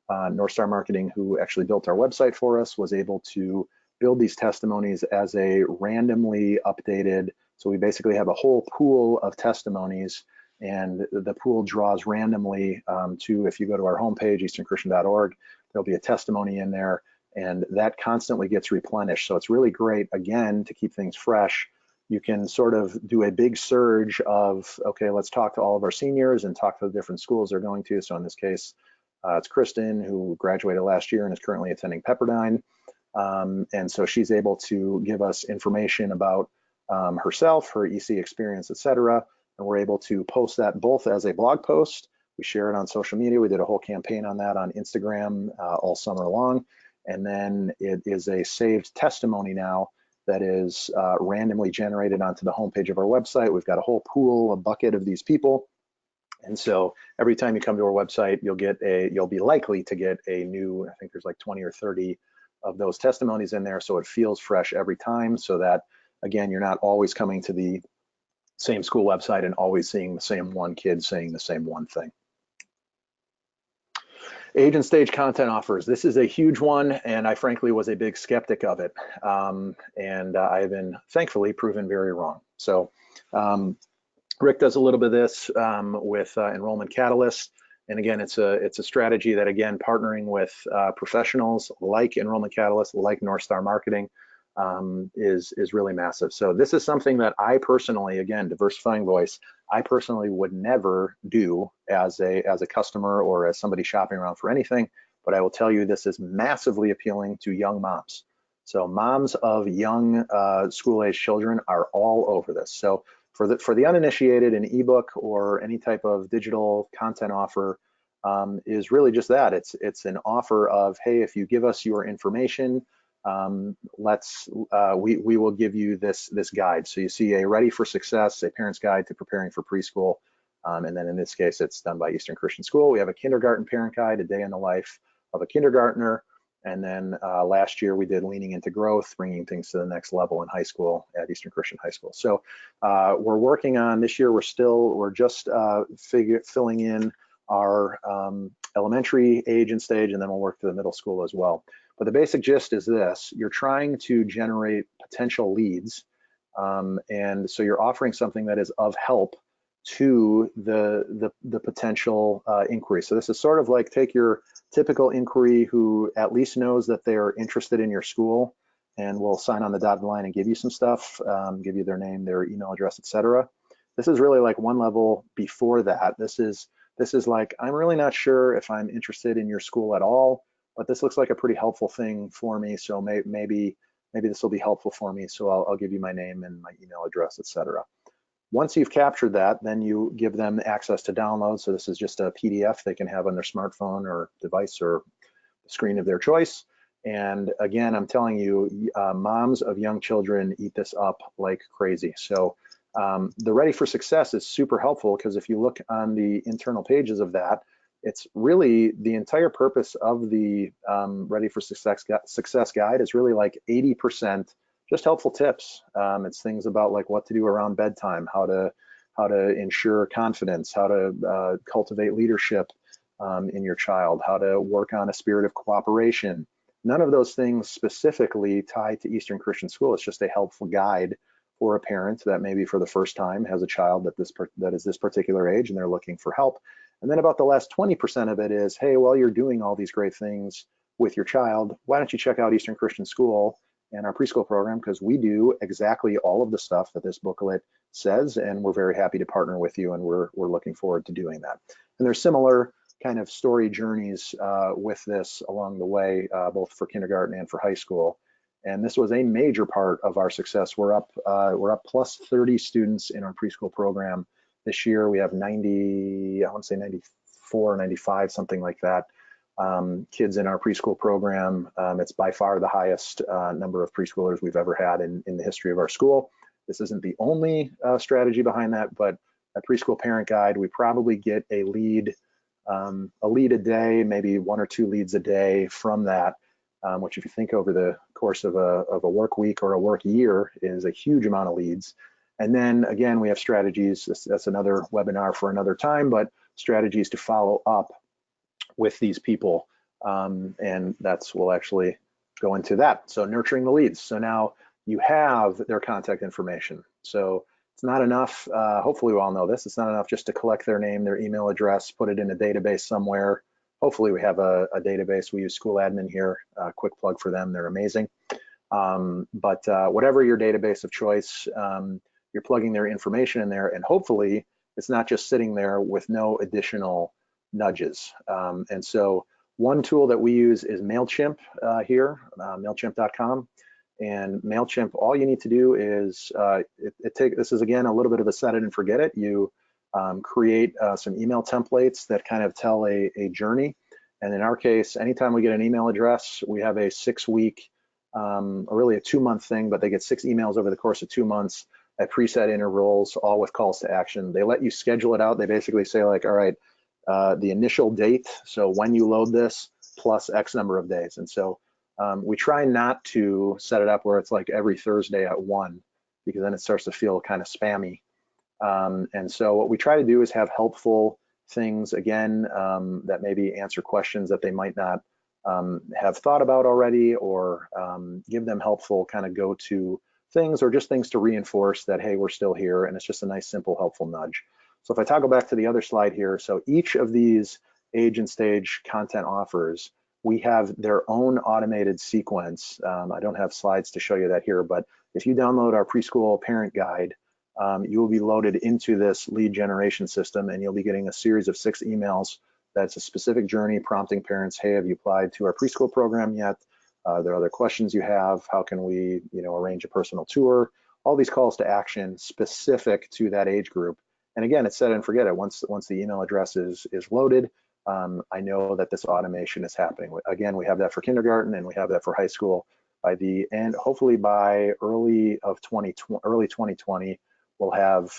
Speaker 2: North Star Marketing, who actually built our website for us, was able to build these testimonies as a randomly updated. So we basically have a whole pool of testimonies, and the pool draws randomly to, if you go to our homepage, easternchristian.org, there'll be a testimony in there, and that constantly gets replenished. So it's really great, again, to keep things fresh. You can sort of do a big surge of, okay, let's talk to all of our seniors and talk to the different schools they're going to. So in this case, it's Kristen, who graduated last year and is currently attending Pepperdine. And so she's able to give us information about herself, her EC experience, etc. And we're able to post that both as a blog post. We share it on social media. We did a whole campaign on that on Instagram all summer long. And then it is a saved testimony now that is randomly generated onto the homepage of our website. We've got a whole pool, a bucket of these people. And so every time you come to our website, you'll be likely to get a new, I think there's like 20 or 30 of those testimonies in there. So it feels fresh every time, so that, again, you're not always coming to the same school website and always seeing the same one kid saying the same one thing. Age and stage content offers. This is a huge one, and I frankly was a big skeptic of it. And I've been thankfully proven very wrong. So Rick does a little bit of this with Enrollment Catalyst. And again, it's a strategy that, again, partnering with professionals like Enrollment Catalyst, like North Star Marketing, is really massive. So this is something that I personally, again, diversifying voice, I personally would never do as a customer or as somebody shopping around for anything. But I will tell you, this is massively appealing to young moms. So moms of young school-age children are all over this. So for the uninitiated, an ebook or any type of digital content offer is really just that. It's an offer of, hey, if you give us your information, we will give you this guide. So you see a Ready for Success, a parent's guide to preparing for preschool. And then in this case, it's done by Eastern Christian School. We have a kindergarten parent guide, a day in the life of a kindergartner. And then last year we did Leaning into Growth, bringing things to the next level in high school at Eastern Christian High School. So we're working on this year. We're just filling in our elementary age and stage, and then we'll work to the middle school as well. But the basic gist is this: you're trying to generate potential leads, and so you're offering something that is of help to the potential inquiry. So this is sort of like, take your typical inquiry who at least knows that they're interested in your school and will sign on the dotted line and give you some stuff, give you their name, their email address, etc. This is really like one level before that. This is This is like, I'm really not sure if I'm interested in your school at all, but this looks like a pretty helpful thing for me. So maybe this will be helpful for me. So I'll give you my name and my email address, etc. Once you've captured that, then you give them access to download. So this is just a PDF they can have on their smartphone or device or screen of their choice. And again, I'm telling you, moms of young children eat this up like crazy. So the Ready for Success is super helpful, because if you look on the internal pages of that, it's really the entire purpose of the Ready for Success guide is really like 80% just helpful tips. It's things about like what to do around bedtime, how to ensure confidence, how to cultivate leadership in your child, how to work on a spirit of cooperation. None of those things specifically tied to Eastern Christian School. It's just a helpful guide for a parent that maybe for the first time has a child that is this particular age and they're looking for help. And then about the last 20% of it is, hey, while you're doing all these great things with your child, why don't you check out Eastern Christian School and our preschool program, because we do exactly all of the stuff that this booklet says, and we're very happy to partner with you, and we're looking forward to doing that. And there's similar kind of story journeys with this along the way, both for kindergarten and for high school. And this was a major part of our success. We're up plus 30 students in our preschool program this year. We have 90, I want to say 94, 95, something like that, kids in our preschool program. It's by far the highest number of preschoolers we've ever had in the history of our school. This isn't the only strategy behind that, but a preschool parent guide, we probably get a lead a day, maybe 1 or 2 leads a day from that, which if you think over the course of a work week or a work year is a huge amount of leads. And then again, we have strategies. That's another webinar for another time, but strategies to follow up with these people. And we'll actually go into that. So nurturing the leads. So now you have their contact information. So it's not enough, hopefully we all know this, it's not enough just to collect their name, their email address, put it in a database somewhere. Hopefully we have a database. We use School Admin here, quick plug for them, they're amazing. But whatever your database of choice, you're plugging their information in there, and hopefully it's not just sitting there with no additional nudges. And so one tool that we use is MailChimp here, MailChimp.com. And MailChimp, all you need to do is, this is again a little bit of a set it and forget it. You create some email templates that kind of tell a journey. And in our case, anytime we get an email address, we have a 6-week, or really a 2-month thing, but they get 6 emails over the course of 2 months at preset intervals, all with calls to action. They let you schedule it out. They basically say like, all right, the initial date, so when you load this, plus X number of days. And so we try not to set it up where it's like every Thursday at 1, because then it starts to feel kind of spammy. And so what we try to do is have helpful things, again, that maybe answer questions that they might not have thought about already, or give them helpful kind of go-to things, or just things to reinforce that, hey, we're still here, and it's just a nice, simple, helpful nudge. So if I toggle back to the other slide here, so each of these age and stage content offers, we have their own automated sequence. I don't have slides to show you that here, but if you download our preschool parent guide, you will be loaded into this lead generation system, and you'll be getting a series of 6 emails. That's a specific journey prompting parents, hey, have you applied to our preschool program yet? There are other questions you have. How can we, arrange a personal tour? All these calls to action specific to that age group. And again, it's set and forget it. Once the email address is loaded, I know that this automation is happening. Again, we have that for kindergarten, and we have that for high school. By the end, hopefully by early 2020, we'll have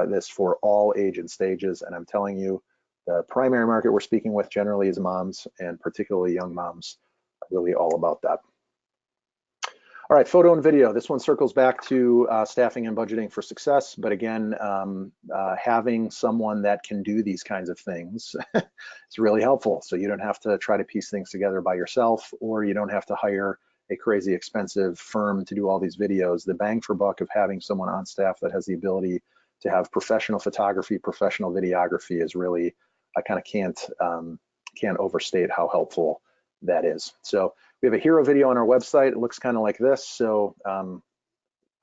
Speaker 2: this for all age and stages. And I'm telling you, the primary market we're speaking with generally is moms, and particularly young moms, are really all about that. All right, photo and video. This one circles back to staffing and budgeting for success. But again, having someone that can do these kinds of things is really helpful. So you don't have to try to piece things together by yourself, or you don't have to hire a crazy expensive firm to do all these videos. The bang for buck of having someone on staff that has the ability to have professional photography, professional videography is really, I kind of can't overstate how helpful that is. So we have a hero video on our website. It looks kind of like this. So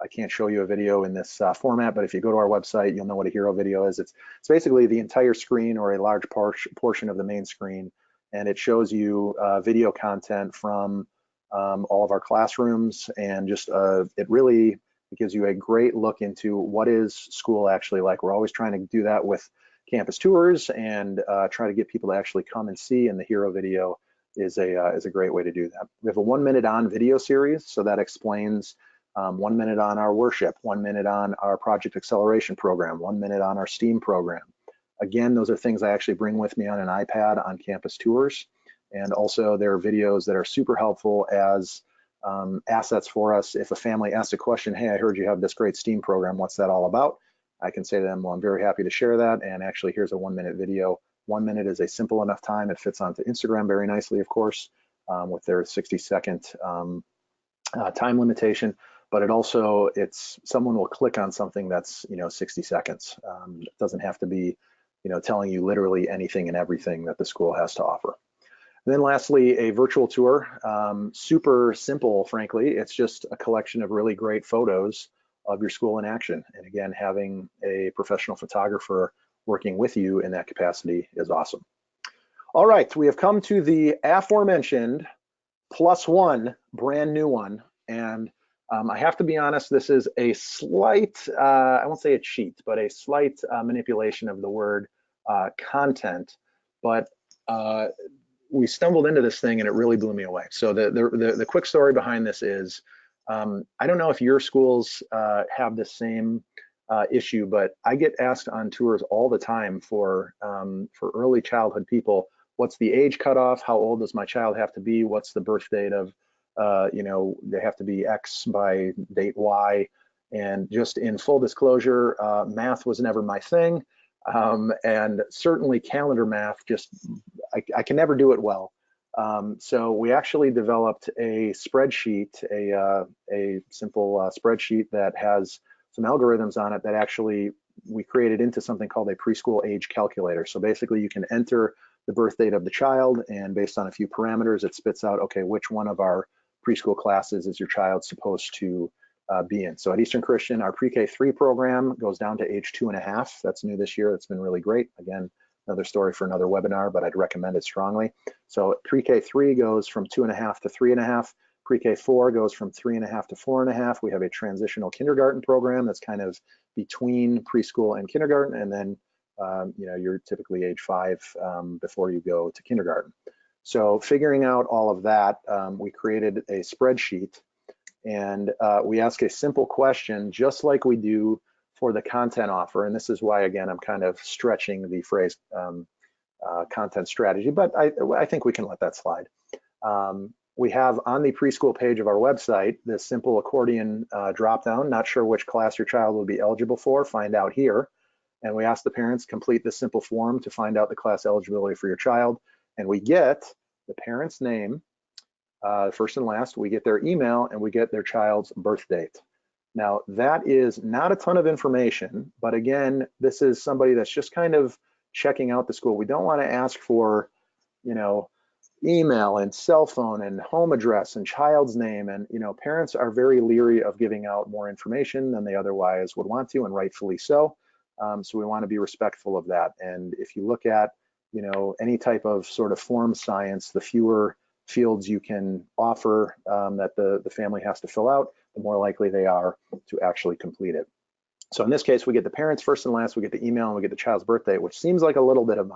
Speaker 2: I can't show you a video in this format, but if you go to our website, you'll know what a hero video is. It's basically the entire screen or a large portion of the main screen, and it shows you video content from all of our classrooms, and just it really gives you a great look into what is school actually like. We're always trying to do that with campus tours and try to get people to actually come and see, and the hero video is a great way to do that. We have a 1 minute on video series, so that explains 1 minute on our worship, 1 minute on our project acceleration program, 1 minute on our STEAM program. Again, those are things I actually bring with me on an iPad on campus tours. And also there are videos that are super helpful as assets for us. If a family asks a question, hey, I heard you have this great STEAM program, what's that all about? I can say to them, well, I'm very happy to share that. And actually, here's a 1 minute video. 1 minute is a simple enough time. It fits onto Instagram very nicely, of course, with their 60-second time limitation. But it also, someone will click on something that's 60 seconds. It doesn't have to be telling you literally anything and everything that the school has to offer. And then lastly, a virtual tour. Super simple, frankly. It's just a collection of really great photos of your school in action. And again, having a professional photographer working with you in that capacity is awesome. All right, we have come to the aforementioned +1 brand new one. And I have to be honest, this is a slight, I won't say a cheat, but a slight manipulation of the word content. But we stumbled into this thing and it really blew me away. So the quick story behind this is, I don't know if your schools have the same issue, but I get asked on tours all the time for early childhood people, what's the age cutoff? How old does my child have to be? What's the birth date of, they have to be X by date Y. And just in full disclosure, math was never my thing. And certainly calendar math, I can never do it well. So we actually developed a spreadsheet, a simple spreadsheet that has some algorithms on it that actually we created into something called a preschool age calculator. So basically you can enter the birth date of the child, and based on a few parameters, it spits out, okay, which one of our preschool classes is your child supposed to be in. So at Eastern Christian, our pre-K3 program goes down to age 2.5. That's new this year. That's been really great. Again, another story for another webinar, but I'd recommend it strongly. So pre-K3 goes from 2.5 to 3.5. Pre-K4 goes from 3.5 to 4.5. We have a transitional kindergarten program that's kind of between preschool and kindergarten, and then you're typically age 5 before you go to kindergarten. So figuring out all of that, we created a spreadsheet, and we ask a simple question, just like we do for the content offer. And this is why, again, I'm kind of stretching the phrase content strategy, but I think we can let that slide. We have on the preschool page of our website this simple accordion dropdown. Not sure which class your child will be eligible for, find out here. And we ask the parents complete this simple form to find out the class eligibility for your child. And we get the parent's name, first and last, we get their email, and we get their child's birth date. Now, that is not a ton of information, but again, this is somebody that's just kind of checking out the school. We don't want to ask for, email and cell phone and home address and child's name. And, parents are very leery of giving out more information than they otherwise would want to, and rightfully so. So we want to be respectful of that. And if you look at, any type of sort of form science, the fewer fields you can offer that the family has to fill out, the more likely they are to actually complete it. So in this case, we get the parents first and last, we get the email, and we get the child's birthday, which seems like a little bit of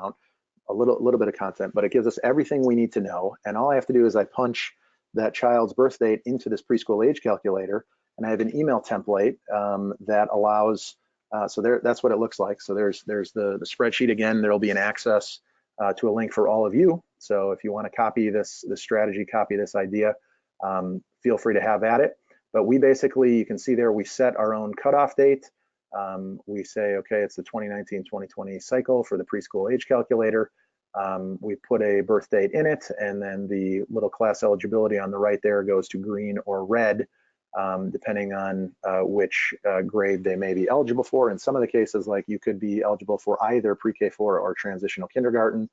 Speaker 2: content, but it gives us everything we need to know. And all I have to do is I punch that child's birth date into this preschool age calculator, and I have an email template that allows, that's what it looks like. So there's the spreadsheet again. There'll be an access to a link for all of you. So if you want to copy this strategy, copy this idea, feel free to have at it. But we basically, you can see there, we set our own cutoff date. We say, okay, it's the 2019-2020 cycle for the preschool age calculator. We put a birth date in it, and then the little class eligibility on the right there goes to green or red, depending on which grade they may be eligible for. In some of the cases, like you could be eligible for either pre-K4 or transitional kindergarten.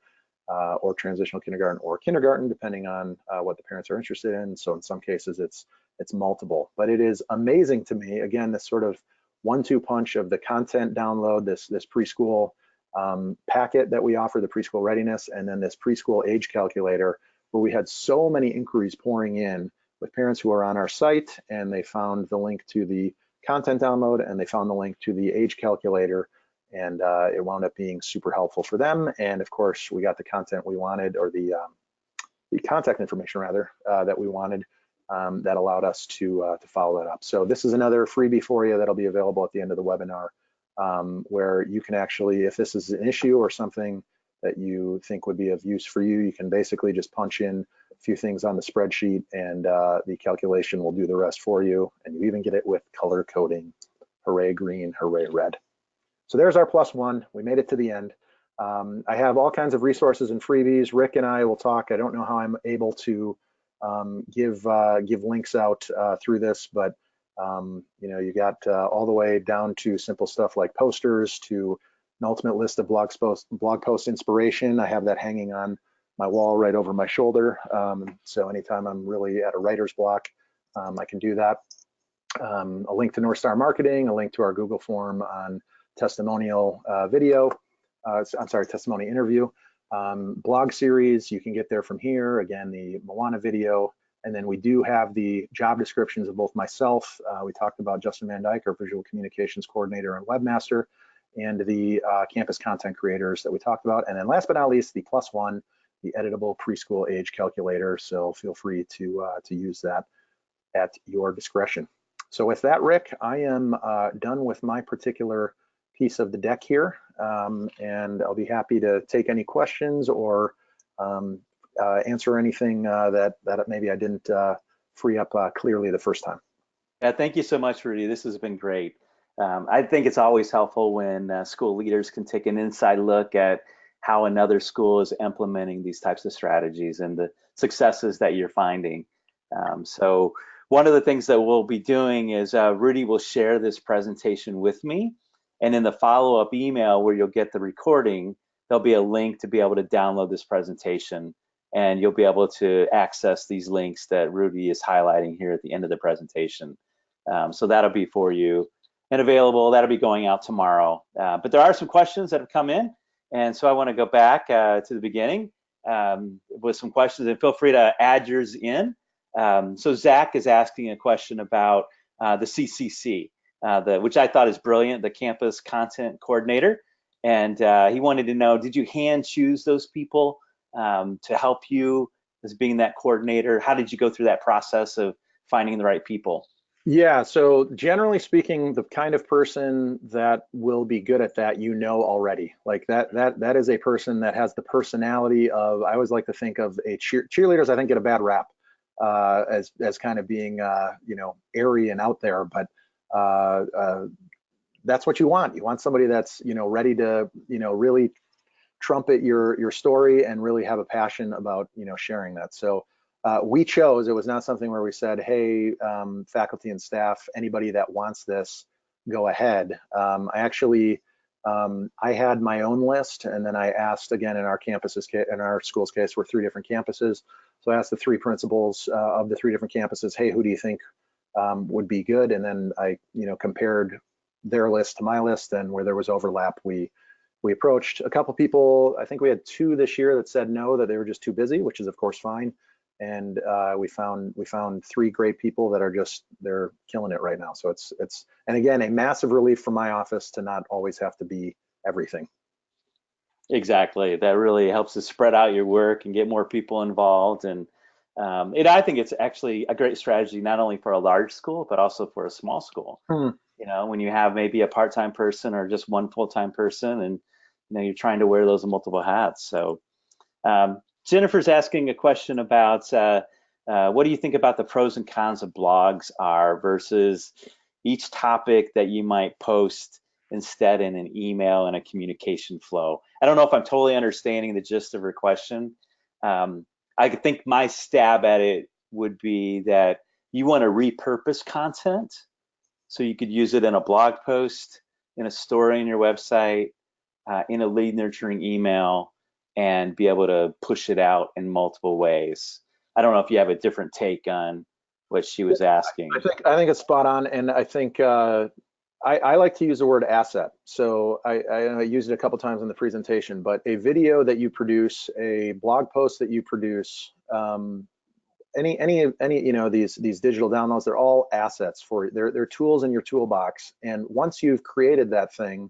Speaker 2: or transitional kindergarten or kindergarten, depending on what the parents are interested in. So in some cases, it's multiple. But it is amazing to me, again, this sort of 1-2 punch of the content download, this preschool packet that we offer, the preschool readiness, and then this preschool age calculator, where we had so many inquiries pouring in with parents who are on our site, and they found the link to the content download and they found the link to the age calculator, and it wound up being super helpful for them. And of course, we got the content we wanted, or the contact information rather, that we wanted, that allowed us to follow that up. So this is another freebie for you that'll be available at the end of the webinar, where you can actually, if this is an issue or something that you think would be of use for you, you can basically just punch in a few things on the spreadsheet, and the calculation will do the rest for you. And you even get it with color coding, hooray green, hooray red. So there's our +1. We made it to the end. I have all kinds of resources and freebies. Rick and I will talk. I don't know how I'm able to give links out through this, but you got all the way down to simple stuff like posters, to an ultimate list of blog post inspiration. I have that hanging on my wall right over my shoulder. So anytime I'm really at a writer's block, I can do that. A link to North Star Marketing, a link to our Google form on testimonial testimony interview. Blog series, you can get there from here. Again, the Moana video. And then we do have the job descriptions of both myself. We talked about Justin Van Dyke, our visual communications coordinator and webmaster, and the campus content creators that we talked about. And then last but not least, the +1, the editable preschool age calculator. So feel free to use that at your discretion. So with that, Rick, I am done with my particular piece of the deck here, and I'll be happy to take any questions or answer anything that maybe I didn't free up clearly the first time.
Speaker 1: Yeah, thank you so much, Rudy. This has been great. I think it's always helpful when school leaders can take an inside look at how another school is implementing these types of strategies and the successes that you're finding. So one of the things that we'll be doing is Rudy will share this presentation with me, and in the follow-up email where you'll get the recording, there'll be a link to be able to download this presentation, and you'll be able to access these links that Rudy is highlighting here at the end of the presentation. So that'll be for you and available. That'll be going out tomorrow. But there are some questions that have come in, and so I want to go back to the beginning with some questions, and feel free to add yours in. So Zach is asking a question about the CCC, which I thought is brilliant, the Campus Content Coordinator. And he wanted to know, did you hand choose those people to help you as being that coordinator? How did you go through that process of finding the right people?
Speaker 2: Yeah, so generally speaking, the kind of person that will be good at that, already. Like that is a person that has the personality of, I always like to think of cheerleaders, I think, get a bad rap as kind of being airy and out there, but that's what you want. You want somebody that's ready to really trumpet your story and really have a passion about sharing that. So we chose, it was not something where we said, hey, faculty and staff, anybody that wants this, go ahead. I had my own list, and then I asked, again, in our school's case, we're 3 different campuses. So I asked the 3 principals of the 3 different campuses, hey, who do you think would be good? And then I compared their list to my list, and where there was overlap, we approached a couple people. I think we had 2 this year that said no, that they were just too busy, which is of course fine. And we found 3 great people that they're killing it right now. So it's and again, a massive relief from my office to not always have to be everything.
Speaker 1: Exactly. That really helps to spread out your work and get more people involved. And I think it's actually a great strategy, not only for a large school, but also for a small school. When you have maybe a part-time person or just one full-time person, and you're trying to wear those multiple hats. So Jennifer's asking a question about what do you think about the pros and cons of blogs are versus each topic that you might post instead in an email and a communication flow? I don't know if I'm totally understanding the gist of her question. I think my stab at it would be that you want to repurpose content, so you could use it in a blog post, in a story on your website, in a lead nurturing email, and be able to push it out in multiple ways. I don't know if you have a different take on what she was asking.
Speaker 2: I think it's spot on, and I think I like to use the word asset. So I used it a couple times in the presentation, but a video that you produce, a blog post that you produce, any these digital downloads, they're all assets for they're tools in your toolbox. And once you've created that thing,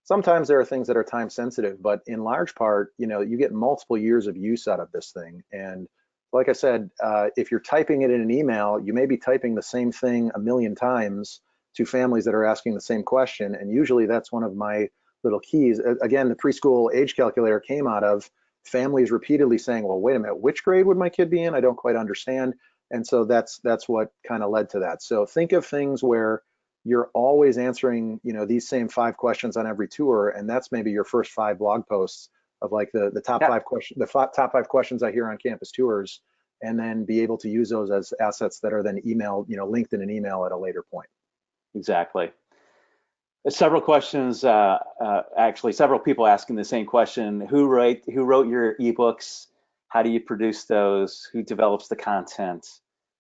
Speaker 2: sometimes there are things that are time sensitive, but in large part, you get multiple years of use out of this thing. And like I said, if you're typing it in an email, you may be typing the same thing a million times to families that are asking the same question. And usually that's one of my little keys. Again, the preschool age calculator came out of families repeatedly saying, well, wait a minute, which grade would my kid be in? I don't quite understand. And so that's what kind of led to that. So think of things where you're always answering, these same 5 questions on every tour, and that's maybe your first 5 blog posts of like the top 5 questions, top 5 questions I hear on campus tours, and then be able to use those as assets that are then emailed, linked in an email at a later point.
Speaker 1: Exactly. Several questions, actually, several people asking the same question. Who wrote your ebooks? How do you produce those? Who develops the content?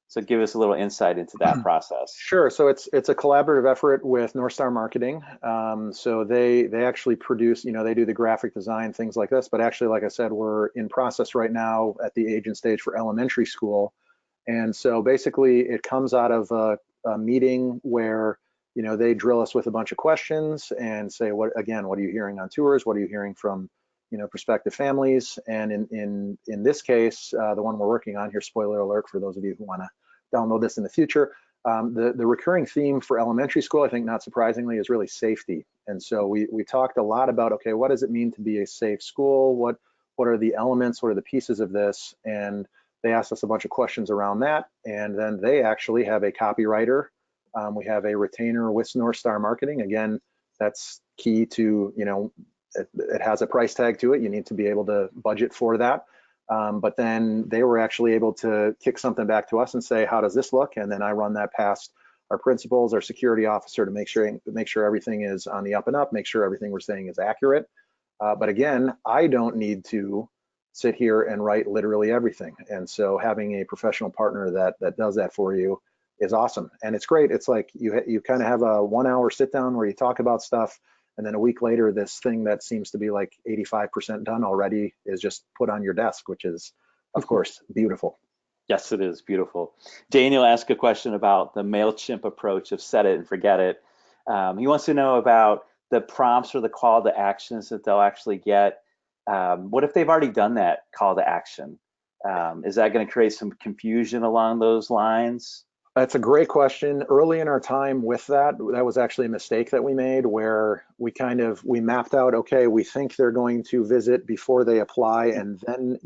Speaker 1: So give us a little insight into that process.
Speaker 2: Sure. So it's a collaborative effort with North Star Marketing. So they actually produce, they do the graphic design, things like this. But actually, like I said, we're in process right now at the agent stage for elementary school. And so basically, it comes out of a meeting where they drill us with a bunch of questions and say, what are you hearing on tours? What are you hearing from prospective families? And in this case, the one we're working on here, spoiler alert for those of you who want to download this in the future, the recurring theme for elementary school, I think not surprisingly, is really safety. And so we talked a lot about, okay, what does it mean to be a safe school? What are the elements? What are the pieces of this? And they asked us a bunch of questions around that. And then they actually have a copywriter. We have a retainer with North Star Marketing. Again, that's key to, it has a price tag to it. You need to be able to budget for that. But then they were actually able to kick something back to us and say, how does this look? And then I run that past our principals, our security officer, to make sure everything is on the up and up, make sure everything we're saying is accurate. But again, I don't need to sit here and write literally everything. And so having a professional partner that does that for you is awesome. And it's great. It's like you kind of have a 1-hour sit down where you talk about stuff, and then a week later, this thing that seems to be like 85% done already is just put on your desk, which is, of course, beautiful.
Speaker 1: Yes, it is beautiful. Daniel asked a question about the MailChimp approach of set it and forget it. He wants to know about the prompts or the call to actions that they'll actually get. What if they've already done that call to action? Is that going to create some confusion along those lines?
Speaker 2: That's a great question. Early in our time with that was actually a mistake that we made, where we mapped out, okay, we think they're going to visit before they apply, and then,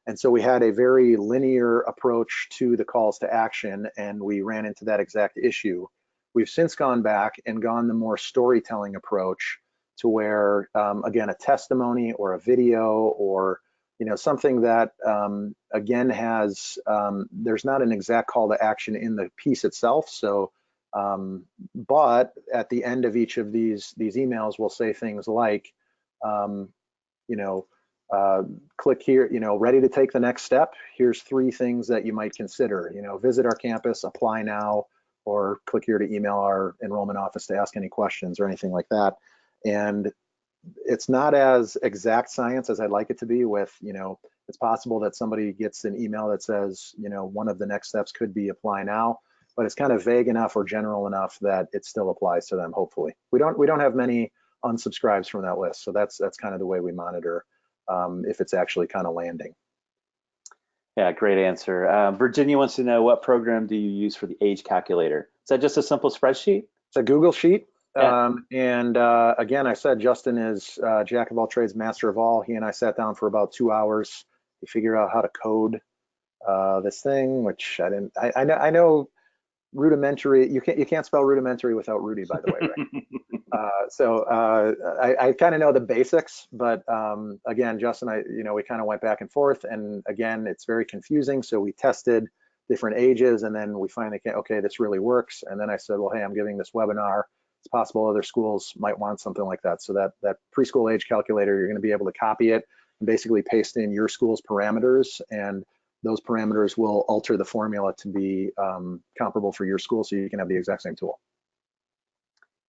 Speaker 2: and so we had a very linear approach to the calls to action, and we ran into that exact issue. We've since gone back and gone the more storytelling approach to where, again, a testimony or a video or something that, again, has, there's not an exact call to action in the piece itself. So, but at the end of each of these emails, we'll say things like, click here, ready to take the next step. Here's 3 things that you might consider, visit our campus, apply now, or click here to email our enrollment office to ask any questions or anything like that. And it's not as exact science as I'd like it to be with, it's possible that somebody gets an email that says, one of the next steps could be apply now, but it's kind of vague enough or general enough that it still applies to them, hopefully. We don't have many unsubscribes from that list. So that's kind of the way we monitor if it's actually kind of landing.
Speaker 1: Yeah, great answer. Virginia wants to know, what program do you use for the age calculator? Is that just a simple spreadsheet?
Speaker 2: It's a Google Sheet.
Speaker 1: Yeah.
Speaker 2: Again, I said Justin is jack of all trades, master of all. He and I sat down for about 2 hours to figure out how to code this thing, which I know rudimentary. You can't spell rudimentary without Rudy, by the way, right? I kind of know the basics, but again, Justin, we kind of went back and forth, and again, it's very confusing. So we tested different ages, and then we finally okay, this really works. And then I said, well, hey, I'm giving this webinar. It's possible other schools might want something like that. So that preschool age calculator, you're going to be able to copy it. basically paste in your school's parameters, and those parameters will alter the formula to be comparable for your school, so you can have the exact same tool.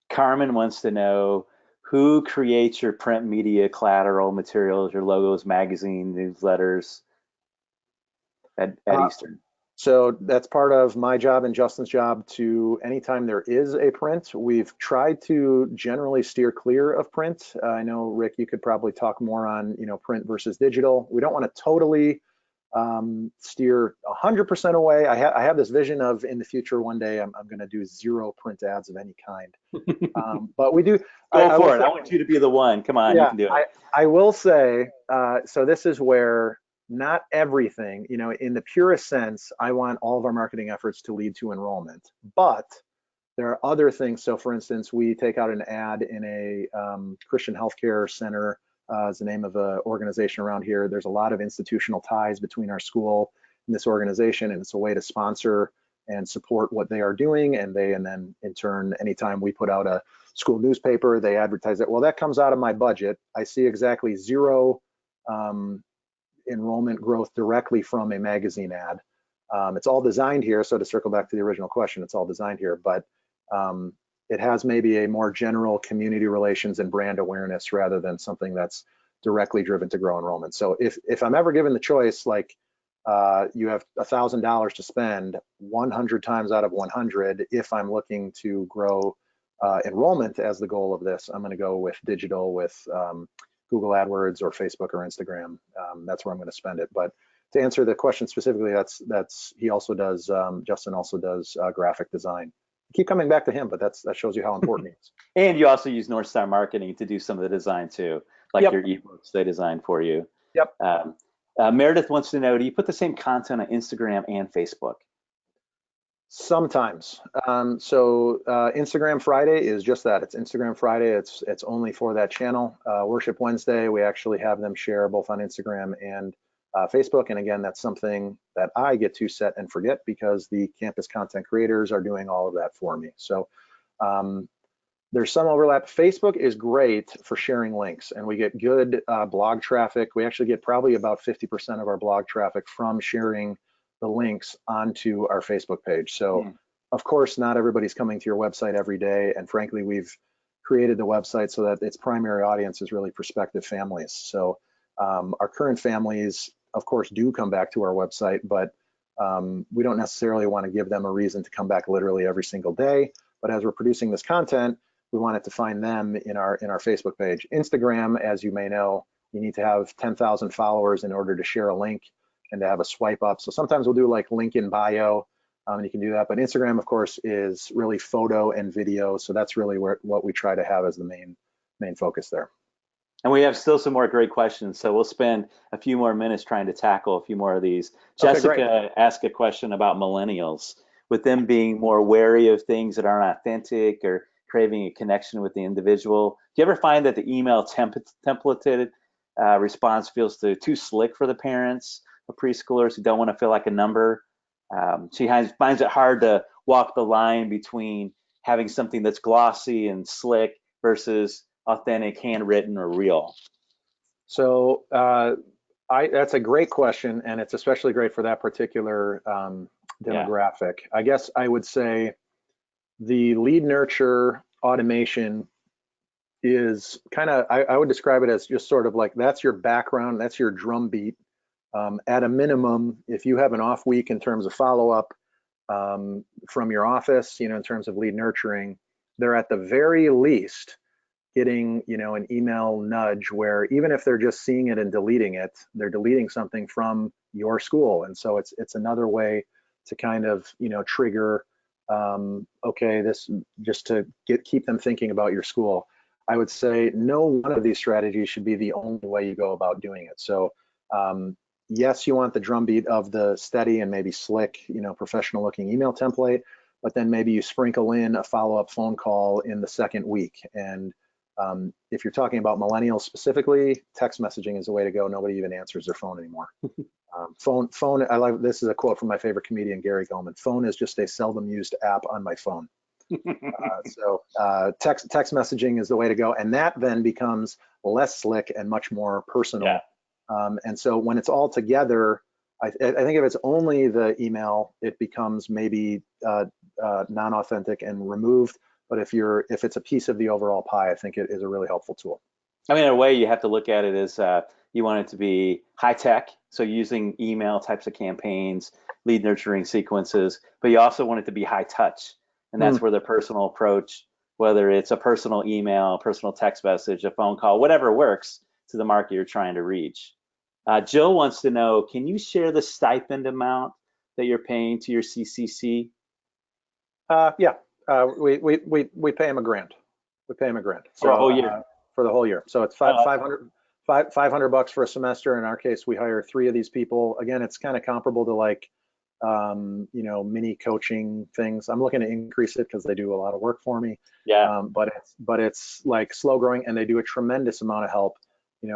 Speaker 1: Carmen wants to know, who creates your print media collateral materials, your logos, magazine, newsletters at Eastern?
Speaker 2: So that's part of my job and Justin's job. To anytime there is a print, we've tried to generally steer clear of print. I know, Rick, you could probably talk more on, print versus digital. We don't want to totally steer 100% away. I have this vision of, in the future, one day I'm going to do 0 print ads of any kind. But we do.
Speaker 1: Go for it. I want you to be the one. Come on, you can do it.
Speaker 2: I will say, so this is where not everything, in the purest sense, I want all of our marketing efforts to lead to enrollment, but there are other things. So for instance, we take out an ad in a Christian healthcare center, is the name of an organization around here. There's a lot of institutional ties between our school and this organization, and it's a way to sponsor and support what they are doing. And then in turn, anytime we put out a school newspaper, they advertise it. Well, that comes out of my budget. I see exactly 0 enrollment growth directly from a magazine ad. It's all designed here. So to circle back to the original question, it's all designed here, but it has maybe a more general community relations and brand awareness rather than something that's directly driven to grow enrollment. So if I'm ever given the choice, like you have $1,000 to spend, 100 times out of 100, if I'm looking to grow enrollment as the goal of this, I'm going to go with digital, with Google AdWords or Facebook or Instagram. That's where I'm going to spend it. But to answer the question specifically, he also does, Justin also does graphic design. I keep coming back to him, but that shows you how important he is.
Speaker 1: And you also use North Star Marketing to do some of the design too, like your ebooks they designed for you.
Speaker 2: Yep.
Speaker 1: Meredith wants to know, do you put the same content on Instagram and Facebook?
Speaker 2: Sometimes. So Instagram Friday is just that. It's Instagram Friday. It's only for that channel. Worship Wednesday, we actually have them share both on Instagram and Facebook. And again, that's something that I get to set and forget because the campus content creators are doing all of that for me. So there's some overlap. Facebook is great for sharing links, and we get good blog traffic. We actually get probably about 50% of our blog traffic from sharing the links onto our Facebook page. So of course, not everybody's coming to your website every day. And frankly, we've created the website so that its primary audience is really prospective families. So our current families, of course, do come back to our website, but we don't necessarily want to give them a reason to come back literally every single day. But as we're producing this content, we want it to find them in our Facebook page. Instagram, as you may know, you need to have 10,000 followers in order to share a link and to have a swipe up. So sometimes we'll do like link in bio, and you can do that. But Instagram, of course, is really photo and video. So that's really what we try to have as the main focus there.
Speaker 1: And we have still some more great questions. So we'll spend a few more minutes trying to tackle a few more of these.
Speaker 2: Okay,
Speaker 1: Jessica asked a question about millennials, with them being more wary of things that aren't authentic or craving a connection with the individual. Do you ever find that the email templated response feels too slick for the parents of preschoolers who don't want to feel like a number? She finds it hard to walk the line between having something that's glossy and slick versus authentic, handwritten, or real.
Speaker 2: So that's a great question, and it's especially great for that particular demographic. I guess I would say the lead nurture automation is kind of, I would describe it as just sort of like, that's your background, that's your drum beat. At a minimum, if you have an off week in terms of follow-up from your office, in terms of lead nurturing, they're at the very least getting, an email nudge where even if they're just seeing it and deleting it, they're deleting something from your school. And so it's another way to kind of, trigger, okay, this just to keep them thinking about your school. I would say no one of these strategies should be the only way you go about doing it. So yes, you want the drumbeat of the steady and maybe slick, professional looking email template, but then maybe you sprinkle in a follow-up phone call in the second week. And if you're talking about millennials specifically, text messaging is the way to go. Nobody even answers their phone anymore. Phone, I like, this is a quote from my favorite comedian, Gary Goldman. Phone is just a seldom used app on my phone. So text messaging is the way to go. And that then becomes less slick and much more personal. And so when it's all together, I think if it's only the email, it becomes maybe non-authentic and removed. But if it's a piece of the overall pie, I think it is a really helpful tool.
Speaker 1: I mean, in a way, you have to look at it as you want it to be high tech, so using email types of campaigns, lead nurturing sequences, but you also want it to be high touch. And that's where the personal approach, whether it's a personal email, personal text message, a phone call, whatever works to the market you're trying to reach. Jill wants to know, can you share the stipend amount that you're paying to your CCC?
Speaker 2: Yeah, we pay him a grant. We pay him a grant.
Speaker 1: For a whole year?
Speaker 2: For the whole year. So it's 500 bucks for a semester. In our case, we hire 3 of these people. Again, it's kind of comparable to like, mini coaching things. I'm looking to increase it because they do a lot of work for me.
Speaker 1: Yeah.
Speaker 2: But it's like slow growing, and they do a tremendous amount of help,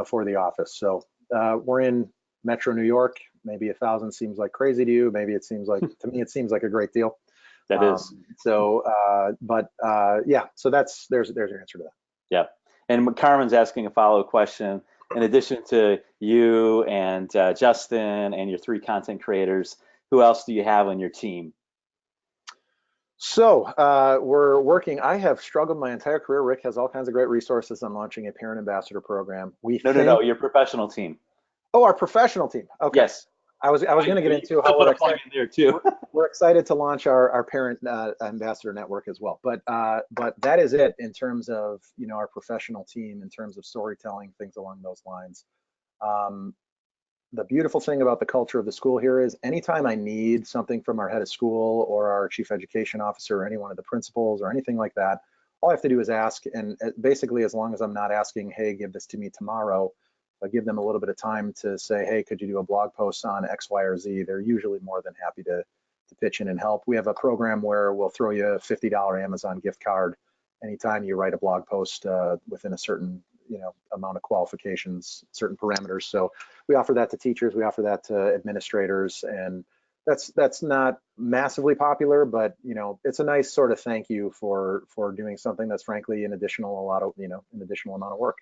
Speaker 2: for the office. So we're in Metro New York. Maybe 1,000 seems like crazy to you. Maybe it seems like to me it seems like a great deal.
Speaker 1: That is.
Speaker 2: So, yeah. So there's your answer to that.
Speaker 1: Yeah. And Carmen's asking a follow-up question. In addition to you and Justin and your 3 content creators, who else do you have on your team?
Speaker 2: So we're working. I have struggled my entire career. Rick has all kinds of great resources on launching a parent ambassador program.
Speaker 1: No, your professional team.
Speaker 2: Oh, our professional team. Okay.
Speaker 1: Yes.
Speaker 2: I was going to get into how
Speaker 1: we're excited there too.
Speaker 2: We're excited to launch our parent ambassador network as well. But that is it in terms of our professional team, in terms of storytelling, things along those lines. The beautiful thing about the culture of the school here is anytime I need something from our head of school or our chief education officer or any one of the principals or anything like that, all I have to do is ask. And basically, as long as I'm not asking, hey, give this to me tomorrow, I give them a little bit of time to say, hey, could you do a blog post on X, Y, or Z? They're usually more than happy to pitch in and help. We have a program where we'll throw you a $50 Amazon gift card anytime you write a blog post within a certain amount of qualifications, certain parameters. So we offer that to teachers, we offer that to administrators, and that's not massively popular, but it's a nice sort of thank you for doing something that's frankly an additional amount of work.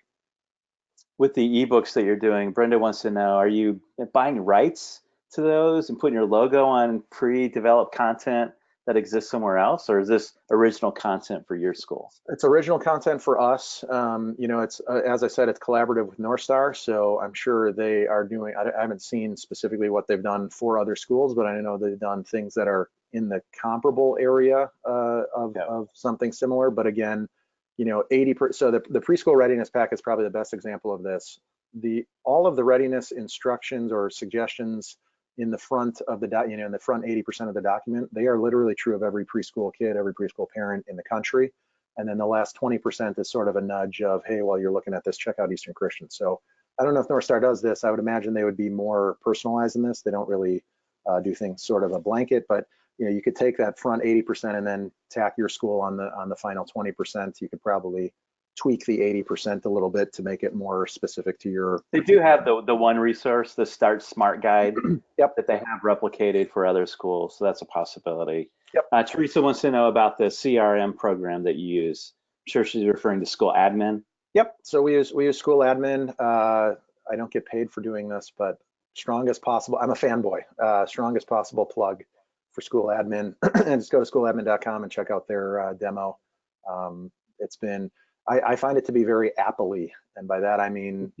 Speaker 1: With the ebooks that you're doing, Brenda wants to know, are you buying rights to those and putting your logo on pre-developed content that exists somewhere else, or is this original content for your school?
Speaker 2: It's original content for us. It's as I said, it's collaborative with North Star, so I'm sure they are doing. I haven't seen specifically what they've done for other schools, but I know they've done things that are in the comparable area of something similar. But again, 80%. So the preschool readiness pack is probably the best example of this. All of the readiness instructions or suggestions in the front of the in the front 80% of the document, they are literally true of every preschool kid, every preschool parent in the country. And then the last 20% is sort of a nudge of, hey, while you're looking at this, check out Eastern Christian. So I don't know if North Star does this. I would imagine they would be more personalized in this. They don't really do things sort of a blanket, but you could take that front 80% and then tack your school on the final 20%. You could probably tweak the 80% a little bit to make it more specific to your.
Speaker 1: They do have the one resource, the Start Smart Guide,
Speaker 2: yep,
Speaker 1: that they have replicated for other schools. So that's a possibility.
Speaker 2: Yep.
Speaker 1: Teresa wants to know about the CRM program that you use. I'm sure she's referring to School Admin.
Speaker 2: Yep. So we use School Admin. I don't get paid for doing this, but strongest possible. I'm a fanboy. Strongest possible plug for School Admin. And just go to schooladmin.com and check out their demo. It's been. I find it to be very Apple-y, and by that I mean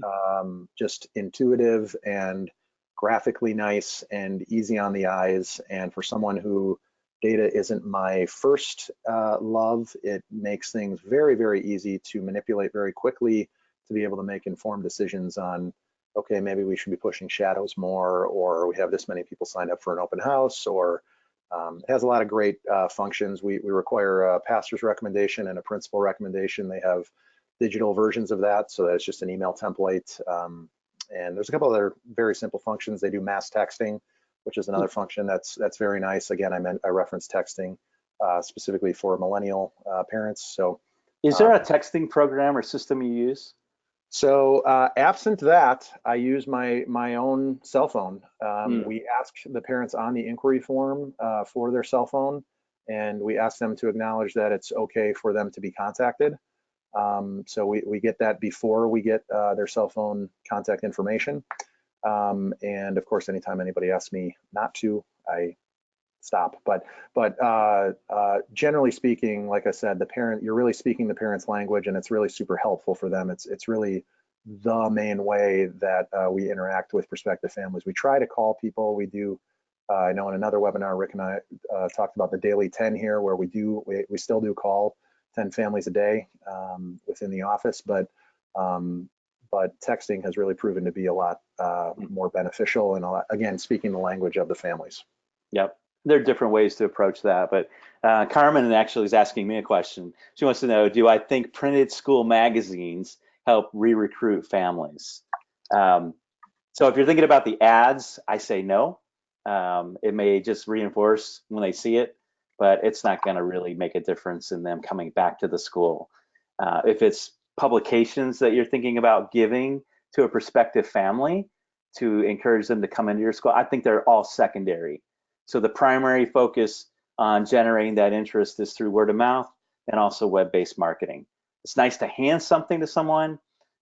Speaker 2: just intuitive and graphically nice and easy on the eyes. And for someone who data isn't my first love, it makes things very, very easy to manipulate very quickly to be able to make informed decisions on, okay, maybe we should be pushing shadows more, or we have this many people signed up for an open house, or it has a lot of great functions. We require a pastor's recommendation and a principal recommendation. They have digital versions of that, so that's just an email template. And there's a couple other very simple functions. They do mass texting, which is another function that's very nice. Again, I referenced texting specifically for millennial parents. So,
Speaker 1: is there a texting program or system you use?
Speaker 2: So absent that, I use my own cell phone. We ask the parents on the inquiry form for their cell phone, and we ask them to acknowledge that it's okay for them to be contacted. So we get that before we get their cell phone contact information. And of course, anytime anybody asks me not to, I stop. But generally speaking, like I said, you're really speaking the parent's language, and it's really super helpful for them. It's really the main way that we interact with prospective families. We try to call people. We do. I know in another webinar, Rick and I talked about the daily 10 here, where we still do call 10 families a day within the office, but texting has really proven to be a lot more beneficial, and again, speaking the language of the families.
Speaker 1: Yep. There are different ways to approach that, but Carmen actually is asking me a question. She wants to know, do I think printed school magazines help re-recruit families? So if you're thinking about the ads, I say no. It may just reinforce when they see it, but it's not going to really make a difference in them coming back to the school. If it's publications that you're thinking about giving to a prospective family to encourage them to come into your school, I think they're all secondary. So the primary focus on generating that interest is through word of mouth and also web-based marketing. It's nice to hand something to someone,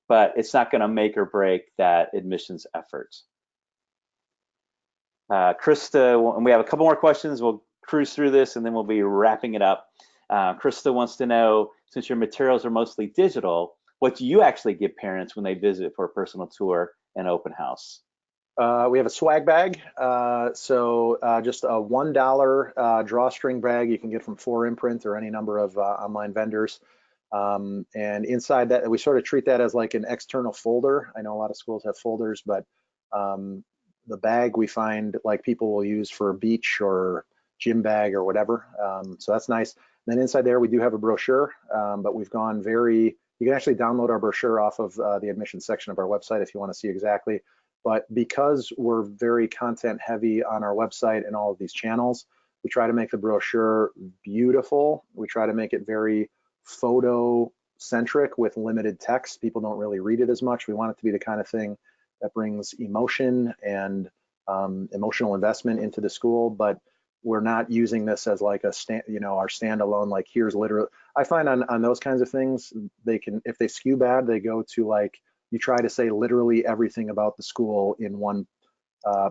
Speaker 1: but it's not going to make or break that admissions effort. Krista, and we have a couple more questions. We'll cruise through this and then we'll be wrapping it up. Krista wants to know, since your materials are mostly digital, what do you actually give parents when they visit for a personal tour and open house?
Speaker 2: We have a swag bag, so just a $1 drawstring bag you can get from 4imprint or any number of online vendors. And inside that, we sort of treat that as like an external folder. I know a lot of schools have folders, but the bag we find like people will use for a beach or gym bag or whatever. So that's nice. And then inside there, we do have a brochure, but we've gone you can actually download our brochure off of the admissions section of our website if you want to see exactly. But because we're very content heavy on our website and all of these channels, we try to make the brochure beautiful. We try to make it very photo centric with limited text. People don't really read it as much. We want it to be the kind of thing that brings emotion and emotional investment into the school, but we're not using this as like our standalone, like here's literally, I find on those kinds of things, if they skew bad, they go to like, you try to say literally everything about the school in one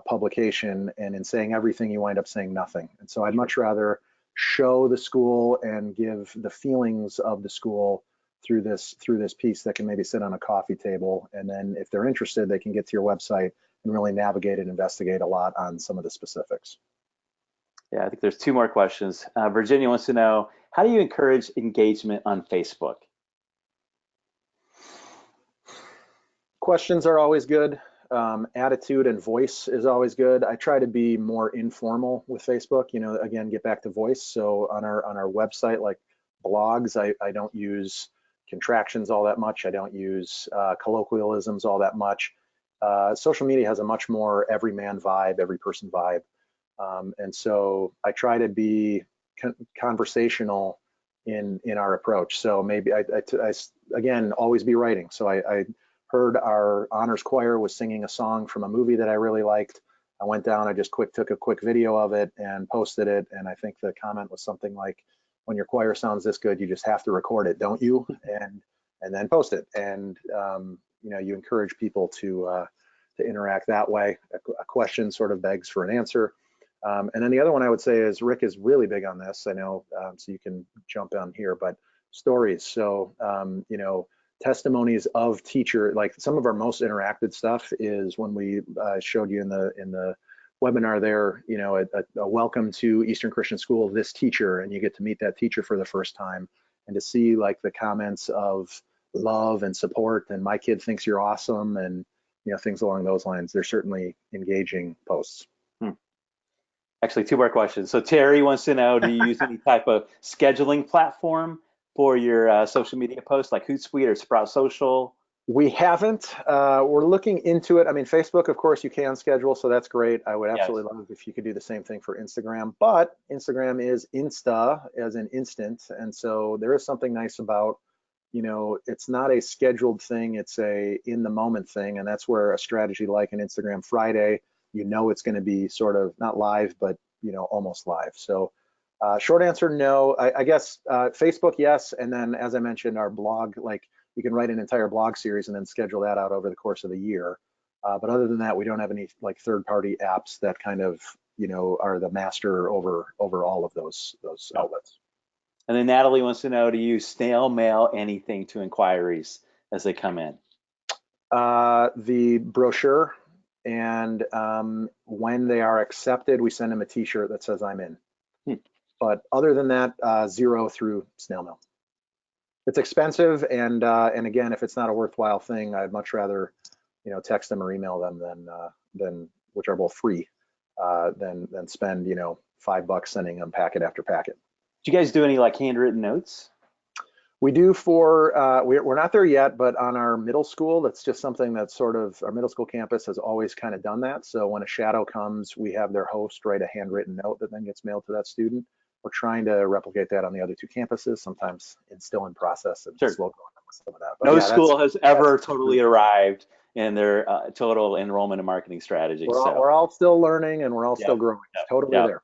Speaker 2: publication, and in saying everything, you wind up saying nothing. And so I'd much rather show the school and give the feelings of the school through this piece that can maybe sit on a coffee table. And then if they're interested, they can get to your website and really navigate and investigate a lot on some of the specifics.
Speaker 1: Yeah, I think there's two more questions. Virginia wants to know, how do you encourage engagement on Facebook?
Speaker 2: Questions are always good. Attitude and voice is always good. I try to be more informal with Facebook, again, get back to voice. So on our website, like blogs, I don't use contractions all that much. I don't use colloquialisms all that much. Social media has a much more everyman vibe, every person vibe. And so I try to be conversational in our approach. So maybe I again, always be writing. So I heard our honors choir was singing a song from a movie that I really liked. I went down, I just took a quick video of it and posted it. And I think the comment was something like, when your choir sounds this good, you just have to record it, don't you? And then post it. And you encourage people to interact that way. A question sort of begs for an answer. And then the other one I would say is, Rick is really big on this, I know, so you can jump on here, but stories. So, testimonies of teacher, like some of our most interactive stuff is when we showed you in the webinar there, a welcome to Eastern Christian School, this teacher, and you get to meet that teacher for the first time, and to see like the comments of love and support and my kid thinks you're awesome, and things along those lines. They're certainly engaging posts.
Speaker 1: Actually, two more questions. So Terry wants to know, do you use any type of scheduling platform for your social media posts, like Hootsuite or Sprout Social?
Speaker 2: We haven't. We're looking into it. I mean, Facebook, of course, you can schedule, so that's great. I would absolutely love if you could do the same thing for Instagram, but Instagram is Insta, as in instant, and so there is something nice about, it's not a scheduled thing, it's a in the moment thing, and that's where a strategy like an Instagram Friday, it's going to be sort of not live, but almost live. So short answer, no. I guess Facebook, yes, and then as I mentioned, our blog, like you can write an entire blog series and then schedule that out over the course of the year. But other than that, we don't have any like third-party apps that kind of, are the master over all of those outlets.
Speaker 1: And then Natalie wants to know, do you snail mail anything to inquiries as they come in?
Speaker 2: The brochure, and when they are accepted, we send them a T-shirt that says I'm in. But other than that, zero through snail mail. It's expensive, and again, if it's not a worthwhile thing, I'd much rather, text them or email them than which are both free, than spend $5 sending them packet after packet.
Speaker 1: Do you guys do any like handwritten notes?
Speaker 2: We do for, we're not there yet, but on our middle school, that's just something that sort of, our middle school campus has always kind of done that. So when a shadow comes, we have their host write a handwritten note that then gets mailed to that student. We're trying to replicate that on the other two campuses. Sometimes it's still in process and slow going with some of that. But
Speaker 1: no school has ever totally arrived in their total enrollment and marketing strategy.
Speaker 2: We're all still learning, and we're all still growing. Totally there.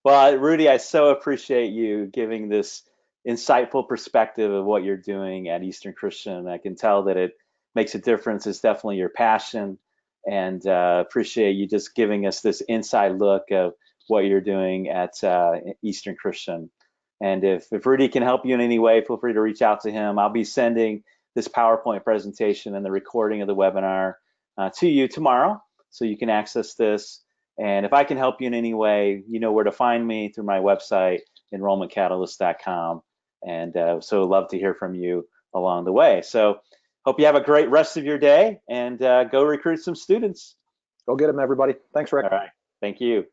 Speaker 1: Well, Rudy, I so appreciate you giving this insightful perspective of what you're doing at Eastern Christian. I can tell that it makes a difference. It's definitely your passion, and appreciate you just giving us this inside look of what you're doing at Eastern Christian. And if Rudy can help you in any way, feel free to reach out to him. I'll be sending this PowerPoint presentation and the recording of the webinar to you tomorrow, so you can access this. And if I can help you in any way, you know where to find me through my website, enrollmentcatalyst.com. And so love to hear from you along the way. So hope you have a great rest of your day, and go recruit some students.
Speaker 2: Go get them, everybody. Thanks, Rick.
Speaker 1: All right. Thank you.